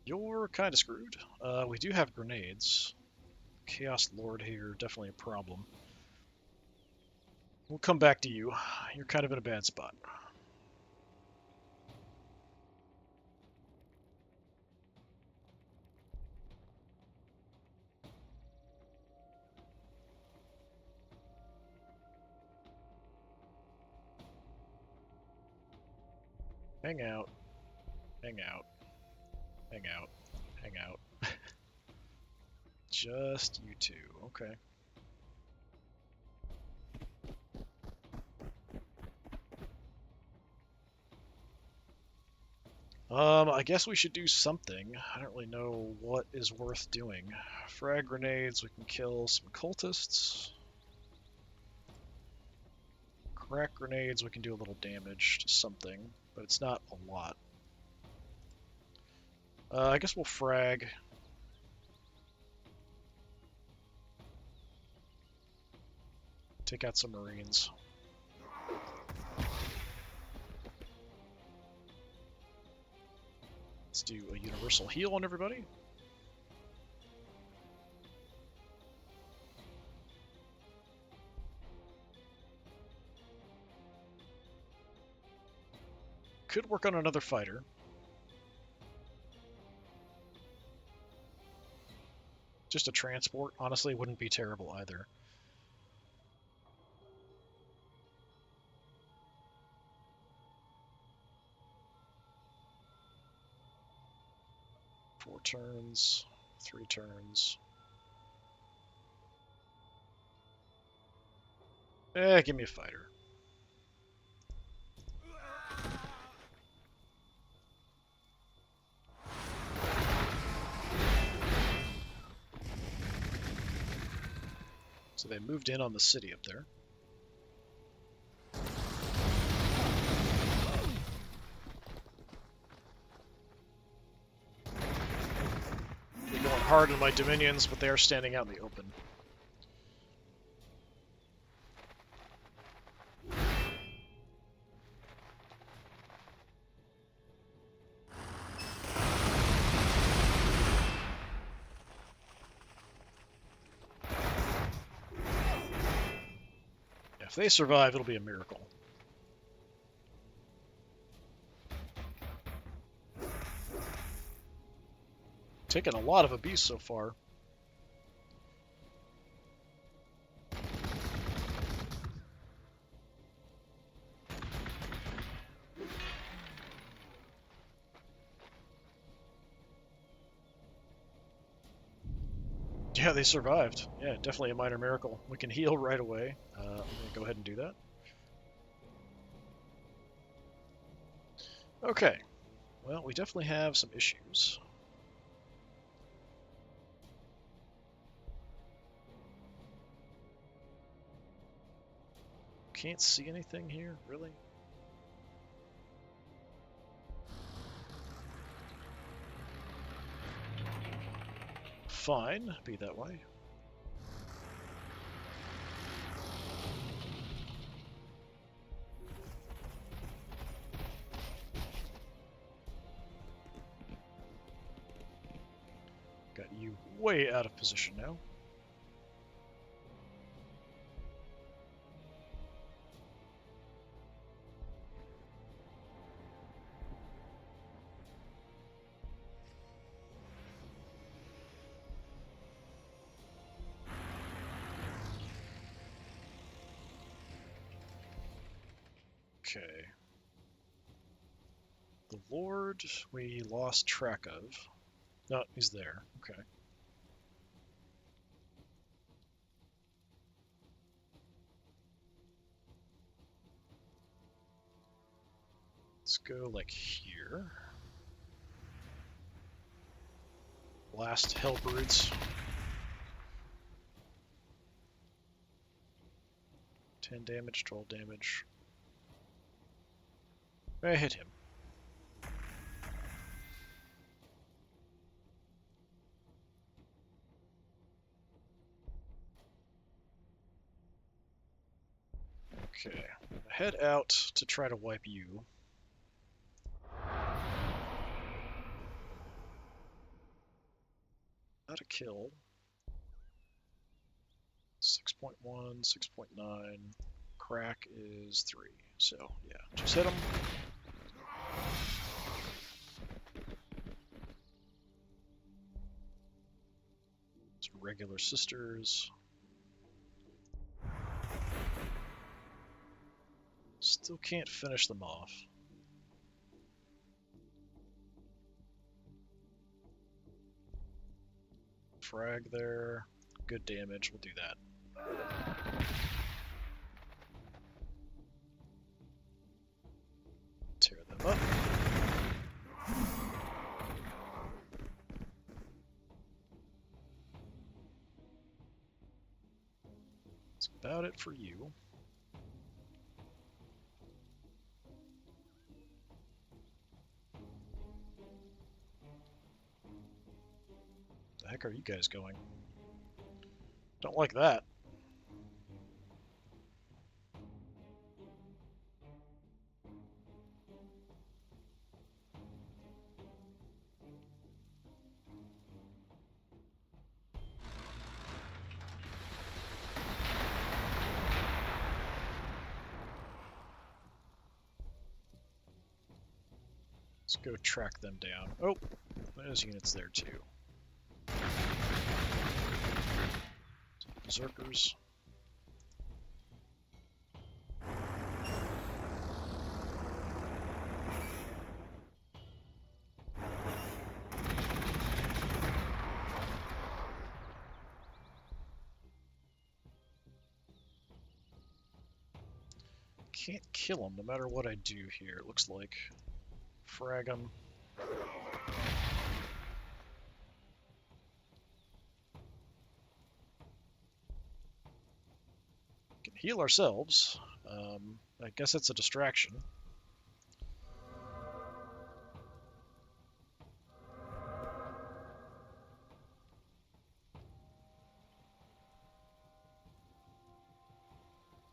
You're kind of screwed. We do have grenades. Chaos Lord here, definitely a problem. We'll come back to you. You're kind of in a bad spot. Hang out. Hang out. Hang out. Hang out. Just you two. Okay. I guess we should do something. I don't really know what is worth doing. Frag grenades, we can kill some cultists. Crack grenades, we can do a little damage to something, but it's not a lot. I guess we'll frag. Take out some Marines. Let's do a universal heal on everybody. could work on another fighter. Just a transport, honestly, wouldn't be terrible either. Four turns, 3 turns. Give me a fighter. So they moved in on the city up there. They're going hard on my dominions, but they are standing out in the open. If they survive, it'll be a miracle. Taken a lot of abuse so far. Yeah, they survived. Yeah, definitely a minor miracle. We can heal right away. I'm going to go ahead and do that. Okay. Well, we definitely have some issues. Can't see anything here, really? Fine, be that way. Got you way out of position now. Okay. The Lord we lost track of. No, he's there. Okay. Let's go like here. Blast Hellbrutes. 10 damage, 12 damage. I hit him. Okay, head out to try to wipe you. Not a kill. 6.1, 6.9. Crack is 3. So, yeah, just hit him. Some regular sisters. Still can't finish them off. Frag there. Good damage, we'll do that. Tear them up. That's about it for you. The heck are you guys going? Don't like that. Let's go track them down. Oh, there's units there too. Berserkers. Can't kill them no matter what I do here, it looks like. Frag them. Can heal ourselves. I guess it's a distraction.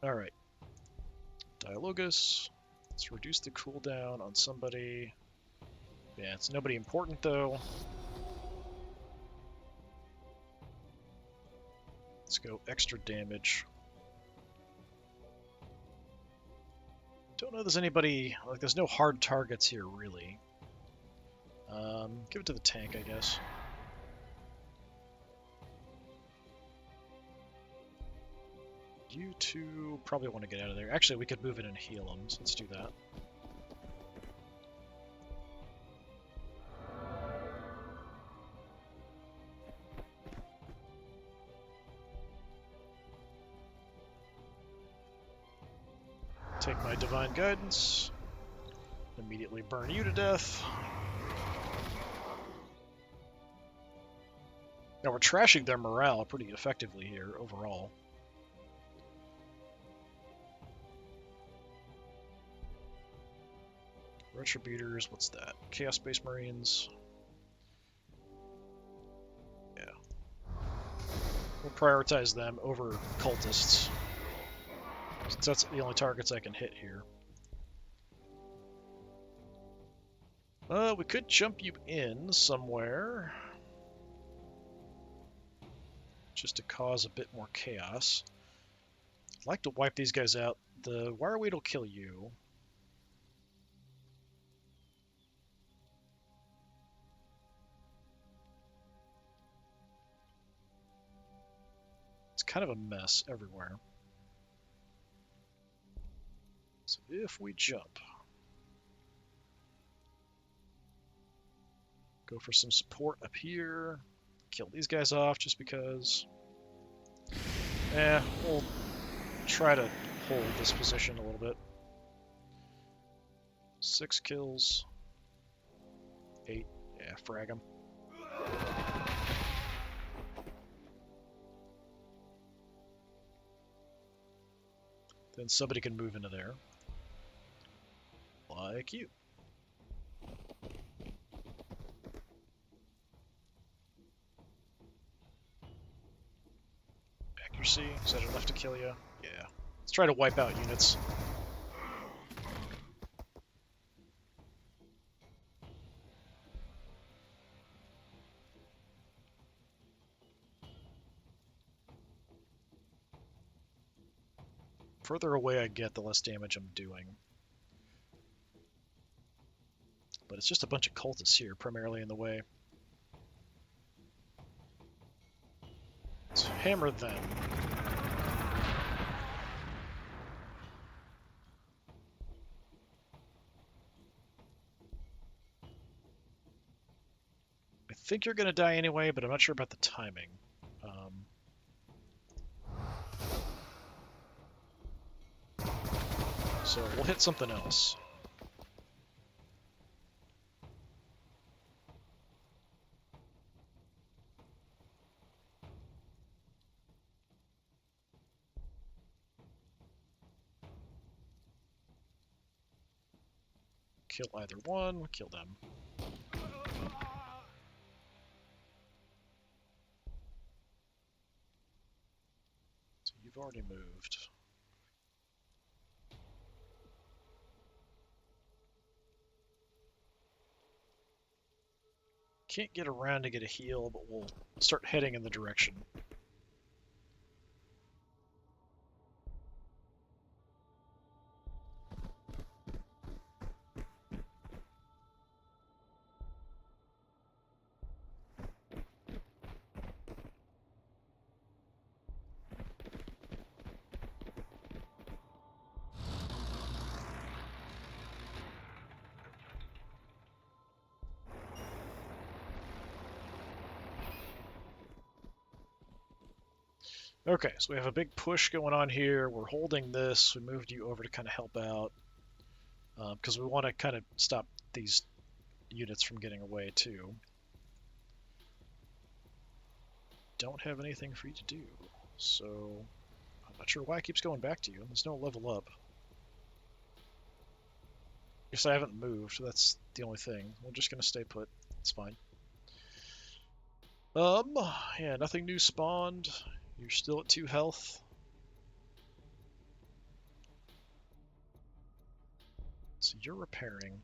Alright. Dialogus. Let's reduce the cooldown on somebody. Yeah, it's nobody important though. Let's go extra damage. Don't know there's anybody, like there's no hard targets here really. Give it to the tank, I guess. You two probably want to get out of there. Actually, we could move in and heal them, so let's do that. Take my Divine Guidance. Immediately burn you to death. Now we're trashing their morale pretty effectively here, overall. Retributors, what's that? Chaos Space Marines. Yeah. We'll prioritize them over cultists, since that's the only targets I can hit here. We could jump you in somewhere, just to cause a bit more chaos. I'd like to wipe these guys out. The Wireweed will kill you. It's kind of a mess everywhere. So if we jump, go for some support up here, kill these guys off just because. We'll try to hold this position a little bit. 6 kills. 8. Yeah, frag them. Then somebody can move into there. Like you. Accuracy, is that enough to kill you? Yeah. Let's try to wipe out units. Further away I get, the less damage I'm doing. But it's just a bunch of cultists here, primarily in the way. Let's hammer them. I think you're going to die anyway, but I'm not sure about the timing. So we'll hit something else. Kill either one, kill them. So you've already moved. Can't get around to get a heal, but we'll start heading in the direction. Okay, so we have a big push going on here. We're holding this. We moved you over to kind of help out because we want to kind of stop these units from getting away too. Don't have anything for you to do, so I'm not sure why it keeps going back to you. There's no level up. Guess I haven't moved. That's the only thing. We're just gonna stay put. It's fine. Yeah, nothing new spawned. You're still at 2 health. So you're repairing.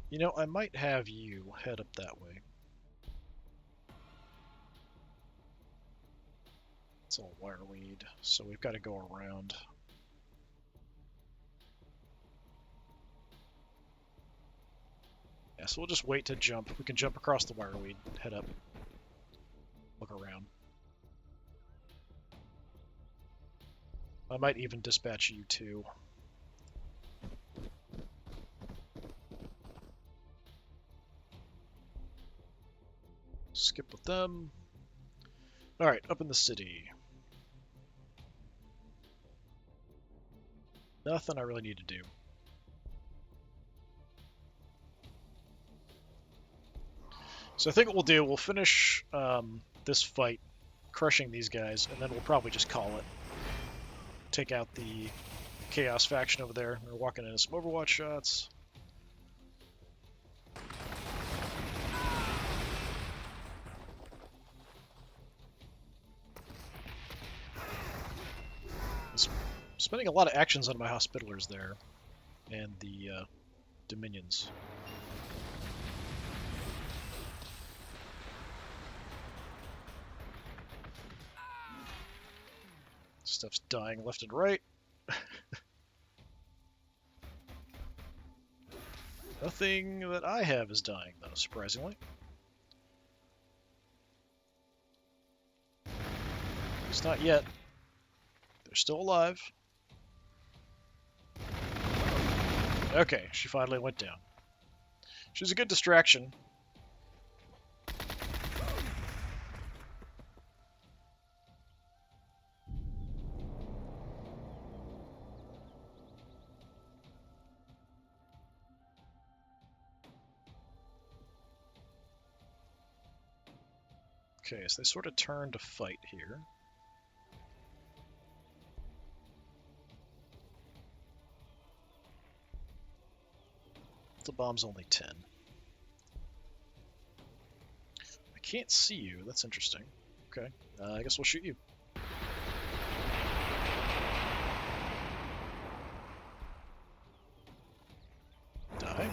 You know, I might have you head up that way. It's all wireweed, so we've got to go around. Yeah, so we'll just wait to jump. We can jump across the wireweed, head up, look around. I might even dispatch you too. Skip with them. Alright, up in the city. Nothing I really need to do. So I think what we'll do, we'll finish this fight, crushing these guys, and then we'll probably just call it. Take out the Chaos faction over there. They're walking into some Overwatch shots. Spending a lot of actions on my Hospitalers there, and the Dominions. Stuff's dying left and right. Nothing that I have is dying, though, surprisingly. At least not yet. They're still alive. Okay, she finally went down. She's a good distraction. Okay, so they sort of turn to fight here. The bomb's only 10. I can't see you. That's interesting. Okay, I guess we'll shoot you. Die.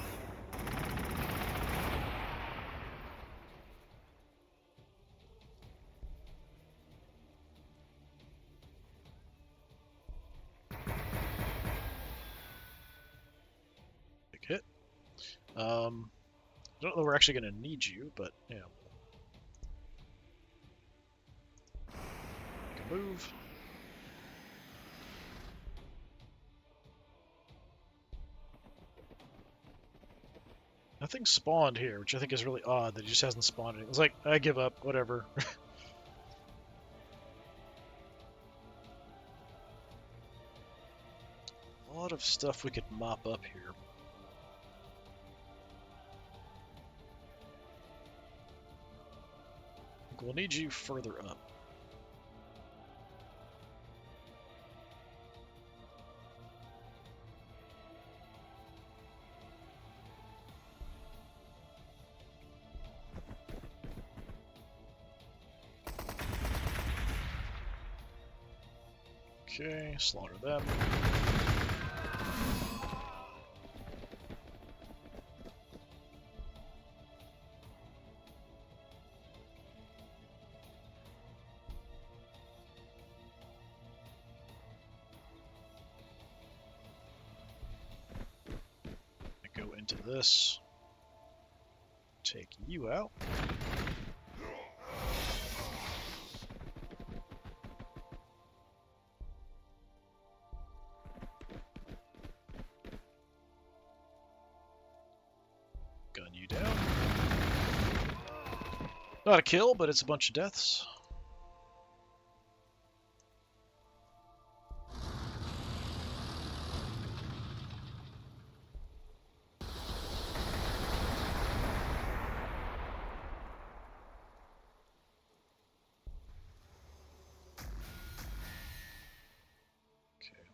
Big hit. I don't know we're actually going to need you, but yeah. Make a move. Nothing spawned here, which I think is really odd that he just hasn't spawned it. It's like, I give up, whatever. A lot of stuff we could mop up here. We'll need you further up. Okay, slaughter them. Go into this. Take you out. Gun you down. Not a kill, but it's a bunch of deaths.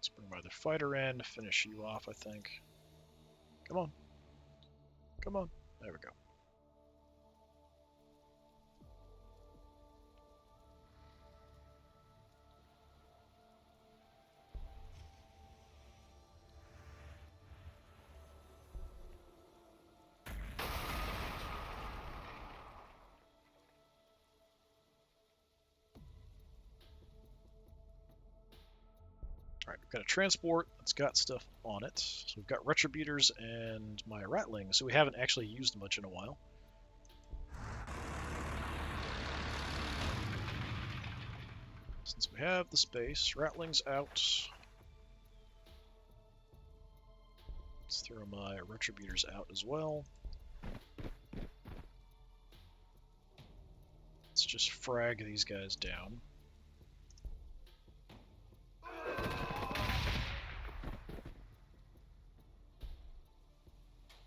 Let's bring my other fighter in to finish you off, I think. Come on. Come on. There we go. Alright, we've got a transport that's got stuff on it. So we've got retributors and my ratlings, so we haven't actually used much in a while. Since we have the space, ratlings out. Let's throw my retributors out as well. Let's just frag these guys down.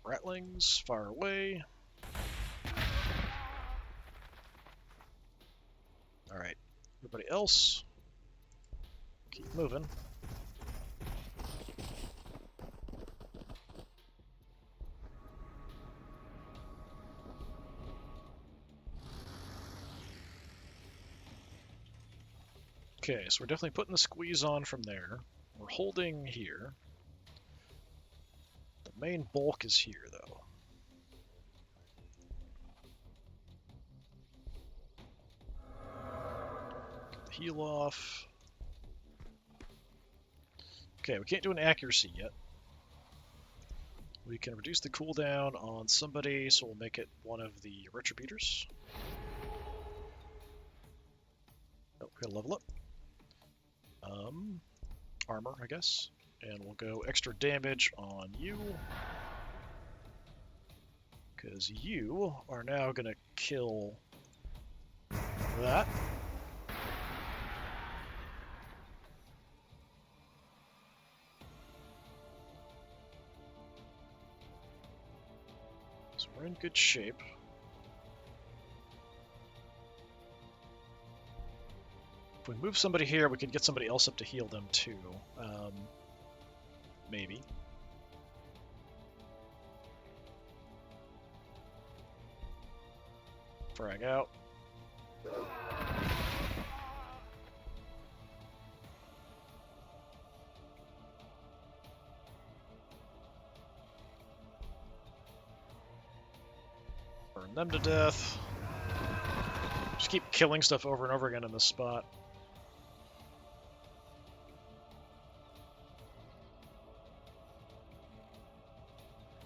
Ratlings, fire away. Alright, everybody else, keep moving. Okay, so we're definitely putting the squeeze on from there. We're holding here. The main bulk is here, though. Get the heal off. Okay, we can't do an accuracy yet. We can reduce the cooldown on somebody, so we'll make it one of the retributors. Oh, we gotta level up. Armor, I guess. And we'll go extra damage on you. Because you are now going to kill that. So we're in good shape. If we move somebody here, we could get somebody else up to heal them too. Maybe. Frag out. Burn them to death. Just keep killing stuff over and over again in this spot.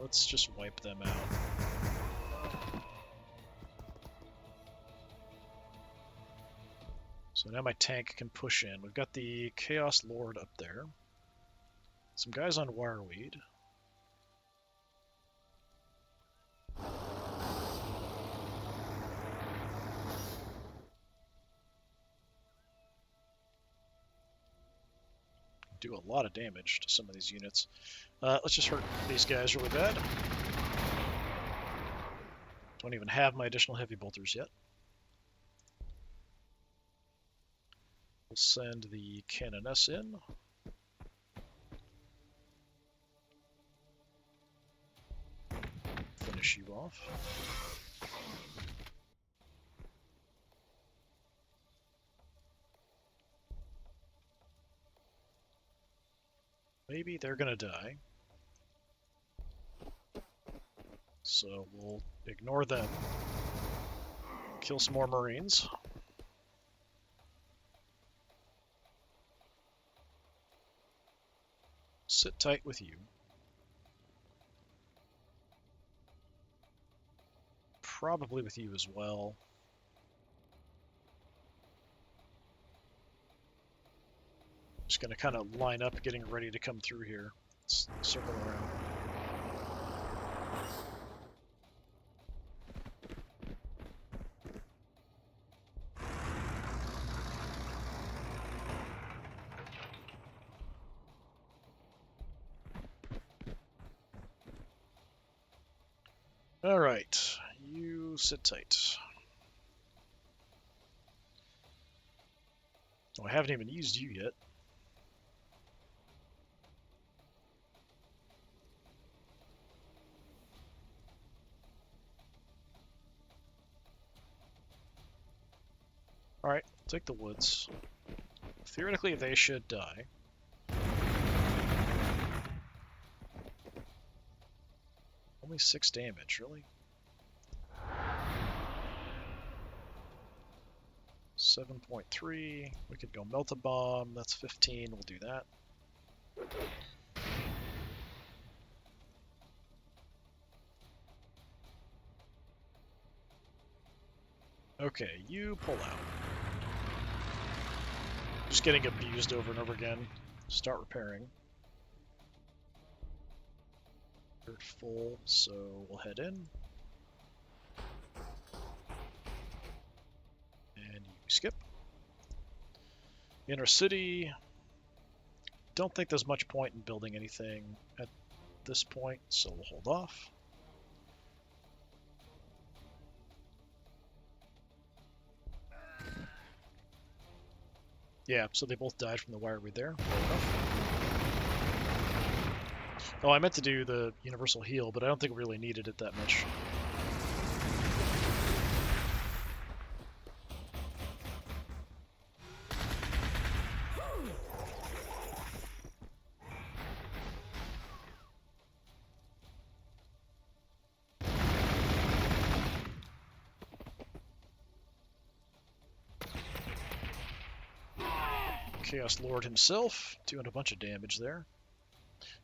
Let's just wipe them out. So now my tank can push in. We've got the Chaos Lord up there. Some guys on Wireweed. Do a lot of damage to some of these units. Let's just hurt these guys really bad. Don't even have my additional heavy bolters yet. We'll send the Canoness in. Finish you off. Maybe they're gonna die. So we'll ignore them. Kill some more Marines. Sit tight with you. Probably with you as well. Just gonna kind of line up, getting ready to come through here. Let's circle around. All right, you sit tight. Oh, I haven't even used you yet. Alright, take the woods. Theoretically, they should die. Only 6 damage, really? 7.3. We could go melt a bomb. That's 15. We'll do that. Okay, you pull out. Just getting abused over and over again. Start repairing. We're full, so we'll head in. And you skip. Inner city. Don't think there's much point in building anything at this point, so we'll hold off. Yeah, so they both died from the wire read there. Oh, I meant to do the universal heal, but I don't think we really needed it that much. Chaos Lord himself, doing a bunch of damage there.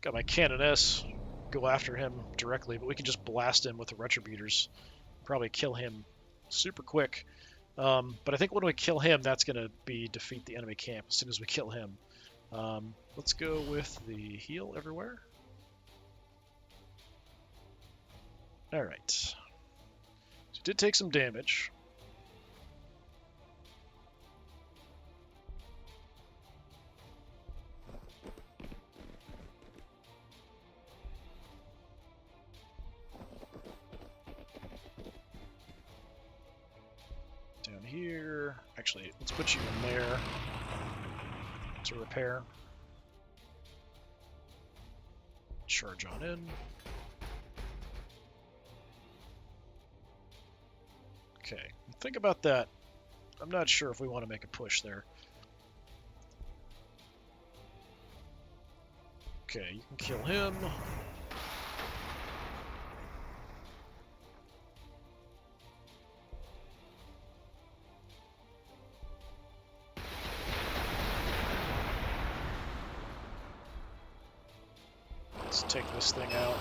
Got my Canoness go after him directly, but we can just blast him with the Retributors. Probably kill him super quick. But I think when we kill him, that's going to be defeat the enemy camp as soon as we kill him. Let's go with the heal everywhere. Alright. So we did take some damage. Down here. Actually, let's put you in there to repair. Charge on in. Okay, think about that. I'm not sure if we want to make a push there. Okay, you can kill him. Let's take this thing out.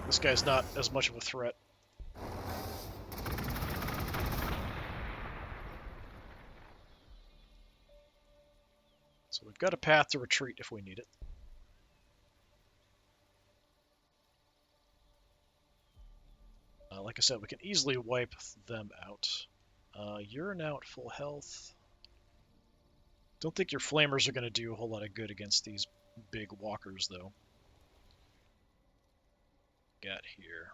This guy's not as much of a threat. So we've got a path to retreat if we need it. Like I said, we can easily wipe them out. You're now at full health. Don't think your flamers are going to do a whole lot of good against these big walkers, though. Got here.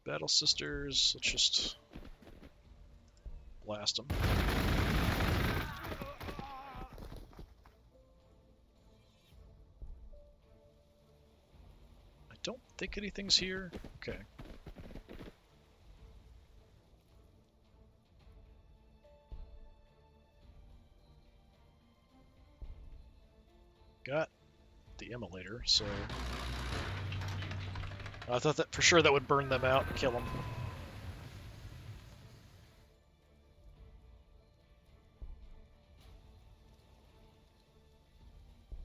Battle Sisters, let's just blast them. I don't think anything's here. Okay. Got the immolator, so I thought that for sure that would burn them out and kill them.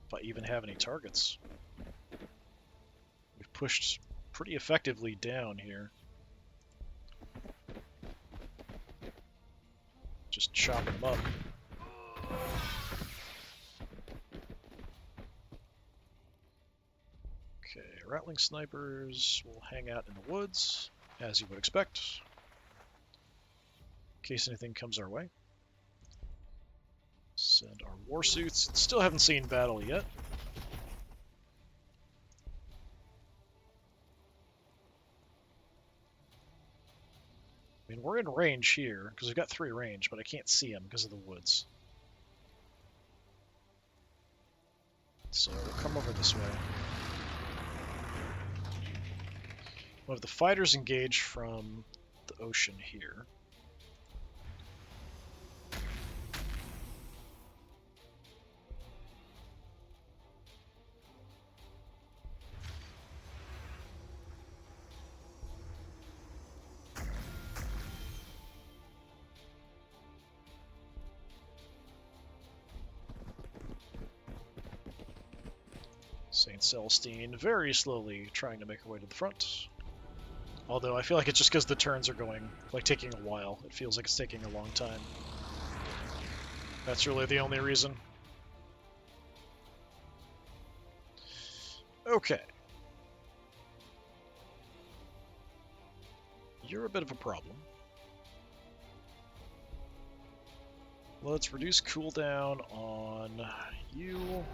If I even have any targets. We've pushed pretty effectively down here. Just chopping them up. Okay, rattling snipers will hang out in the woods, as you would expect, in case anything comes our way. Send our war suits. Still haven't seen battle yet. I mean, we're in range here, because we've got 3 range, but I can't see them because of the woods. So we'll come over this way. We'll have the fighters engage from the ocean here. St. Celestine very slowly trying to make her way to the front. Although I feel like it's just because the turns are going, like, taking a while. It feels like it's taking a long time. That's really the only reason. Okay. You're a bit of a problem. Let's reduce cooldown on you.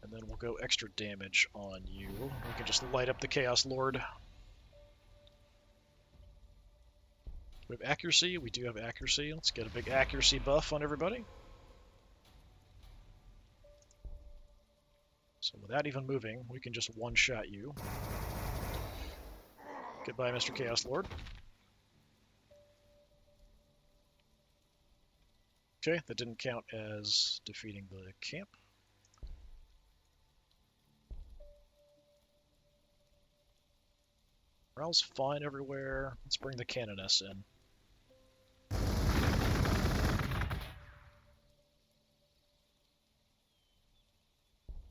And then we'll go extra damage on you. We can just light up the Chaos Lord. We have accuracy. We do have accuracy. Let's get a big accuracy buff on everybody. So without even moving, we can just one-shot you. Goodbye, Mr. Chaos Lord. Okay, that didn't count as defeating the camp. Morale's fine everywhere. Let's bring the Canoness in.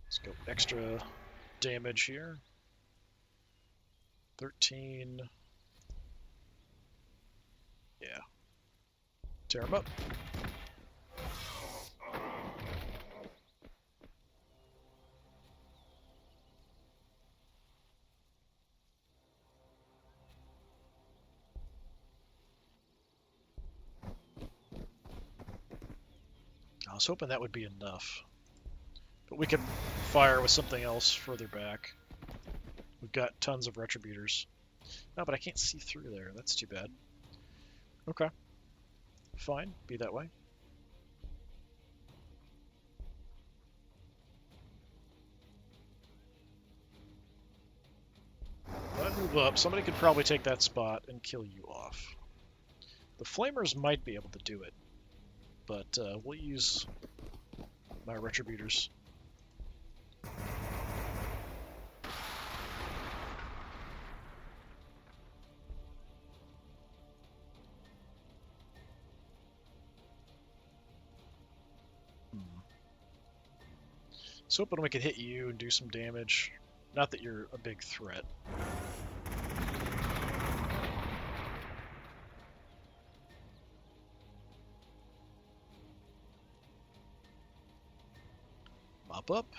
Let's go extra damage here. 13. Yeah. Tear him up. I was hoping that would be enough. But we can fire with something else further back. We've got tons of Retributors. No, but I can't see through there. That's too bad. Okay. Fine. Be that way. Let move up. Somebody could probably take that spot and kill you off. The Flamers might be able to do it. But we'll use my Retributors. So hoping we could hit you and do some damage. Not that you're a big threat. Mop up,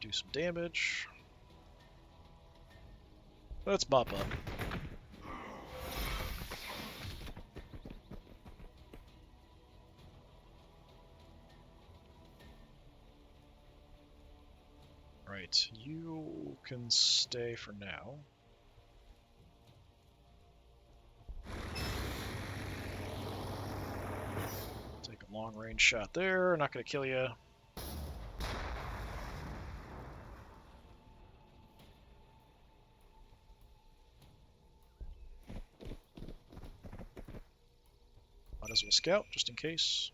do some damage. Let's mop up. Right, you can stay for now. Take a long-range shot there, not going to kill you. Might as well scout, just in case.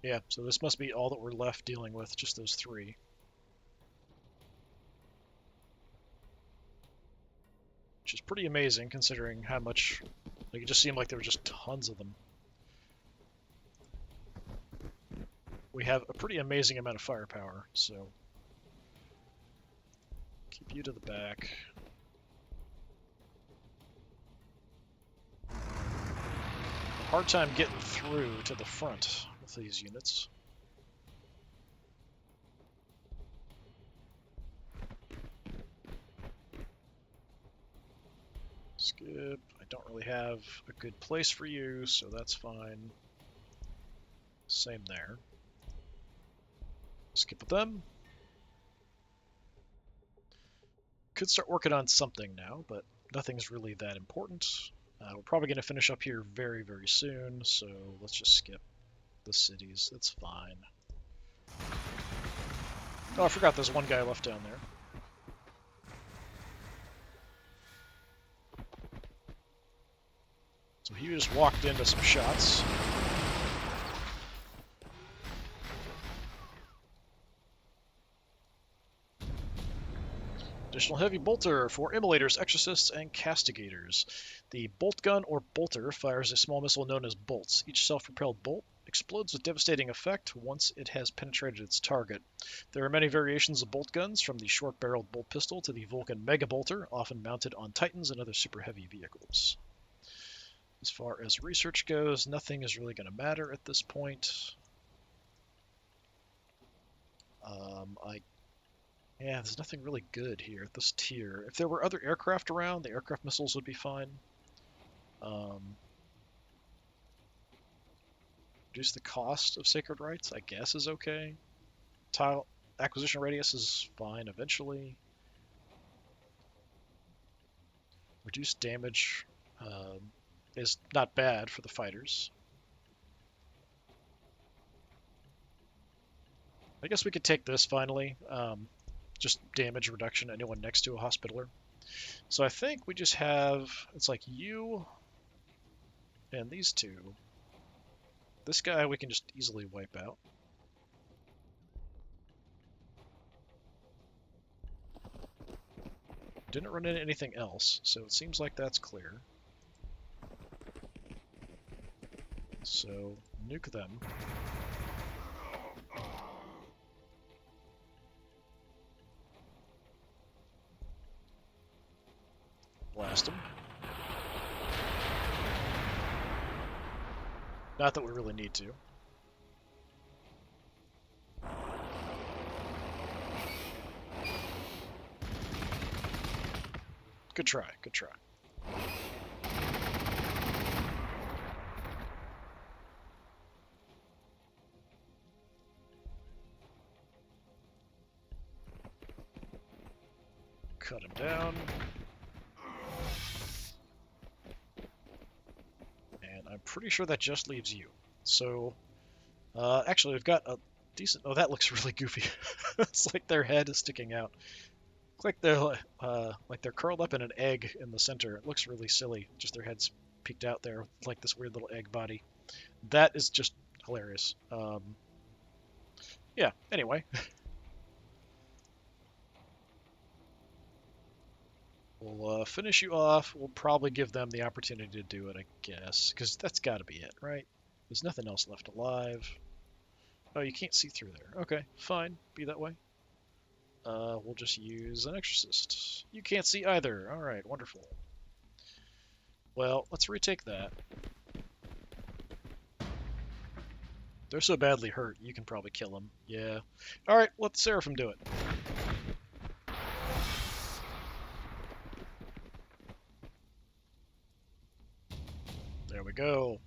Yeah, so this must be all that we're left dealing with, just those three. Which is pretty amazing, considering how much... Like, it just seemed like there were just tons of them. We have a pretty amazing amount of firepower, so... Keep you to the back. Hard time getting through to the front with these units. Skip. I don't really have a good place for you, so that's fine. Same there. Skip with them. Could start working on something now, but nothing's really that important. We're probably going to finish up here very, very soon, so let's just skip the cities. That's fine. Oh, I forgot there's one guy left down there. So he just walked into some shots. Additional heavy bolter for immolators, exorcists, and castigators. The bolt gun or bolter fires a small missile known as bolts. Each self-propelled bolt explodes with devastating effect once it has penetrated its target. There are many variations of bolt guns, from the short-barreled bolt pistol to the Vulcan Mega Bolter, often mounted on Titans and other super heavy vehicles. As far as research goes, nothing is really going to matter at this point. There's nothing really good here at this tier. If there were other aircraft around, the aircraft missiles would be fine. Reduce the cost of Sacred Rites, I guess, is okay. Tile acquisition radius is fine eventually. Reduce damage is not bad for the fighters. I guess we could take this finally. Just damage reduction, anyone next to a hospitaler. So I think we just have, it's like you and these two. This guy we can just easily wipe out. Didn't run into anything else, so it seems like that's clear. So, nuke them. Blast them. Not that we really need to. Good try, good try. Cut him down. And I'm pretty sure that just leaves you. So, actually, we've got a decent... Oh, that looks really goofy. It's like their head is sticking out. Like they're curled up in an egg in the center. It looks really silly. Just their heads peeked out there, like this weird little egg body. That is just hilarious. Yeah. Anyway, we'll finish you off. We'll probably give them the opportunity to do it, I guess, because that's got to be it, right? There's nothing else left alive. Oh, you can't see through there. Okay, fine. Be that way. We'll just use an exorcist. You can't see either. Alright, wonderful. Well, let's retake that. They're so badly hurt, you can probably kill them. Yeah. Alright, let the Seraphim do it. There we go.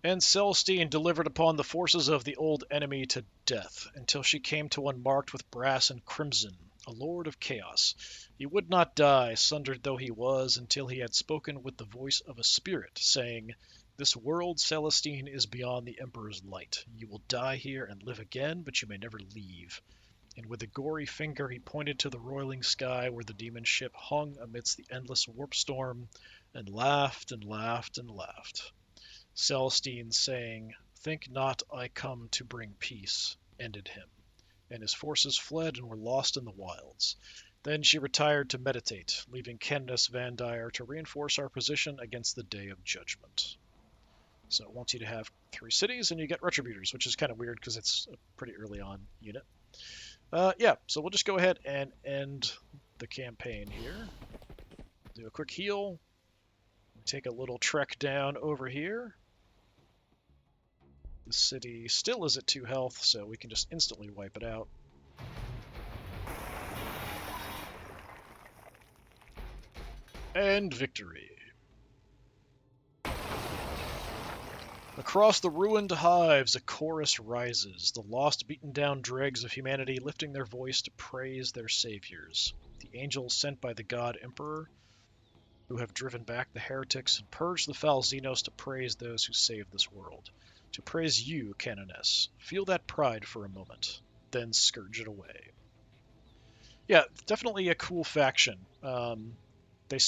And Celestine delivered upon the forces of the old enemy to death, until she came to one marked with brass and crimson, a lord of chaos. He would not die, sundered though he was, until he had spoken with the voice of a spirit, saying, "This world, Celestine, is beyond the Emperor's light. You will die here and live again, but you may never leave." And with a gory finger he pointed to the roiling sky where the demon ship hung amidst the endless warp storm, and laughed and laughed and laughed. Celestine, saying, "Think not I come to bring peace," ended him, and his forces fled and were lost in the wilds. Then she retired to meditate, leaving Kenneth Van Dyer to reinforce our position against the Day of Judgment. So it wants you to have 3 cities, and you get Retributors, which is kind of weird because it's a pretty early on unit. Yeah, so we'll just go ahead and end the campaign here. Do a quick heal. Take a little trek down over here. The city still is at 2 health, so we can just instantly wipe it out. And victory. Across the ruined hives, a chorus rises, the lost, beaten-down dregs of humanity lifting their voice to praise their saviors, the angels sent by the god Emperor, who have driven back the heretics and purged the foul Xenos to praise those who saved this world. To praise you, Canoness. Feel that pride for a moment, then scourge it away. Yeah, definitely a cool faction. They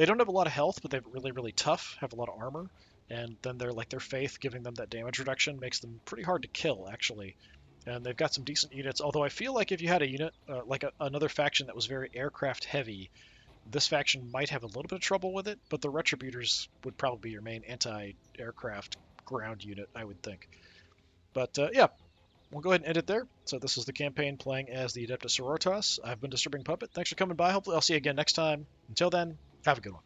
don't have a lot of health, but they're really, really tough, have a lot of armor, and then their faith, giving them that damage reduction, makes them pretty hard to kill, actually. And they've got some decent units, although I feel like if you had a unit, another faction that was very aircraft heavy, this faction might have a little bit of trouble with it, but the Retributors would probably be your main anti-aircraft ground unit, I would think. But yeah, we'll go ahead and end it there. So this is the campaign playing as the Adeptus Sororitas. I've been Disturbing Puppet. Thanks for coming by. Hopefully I'll see you again next time. Until then, have a good one.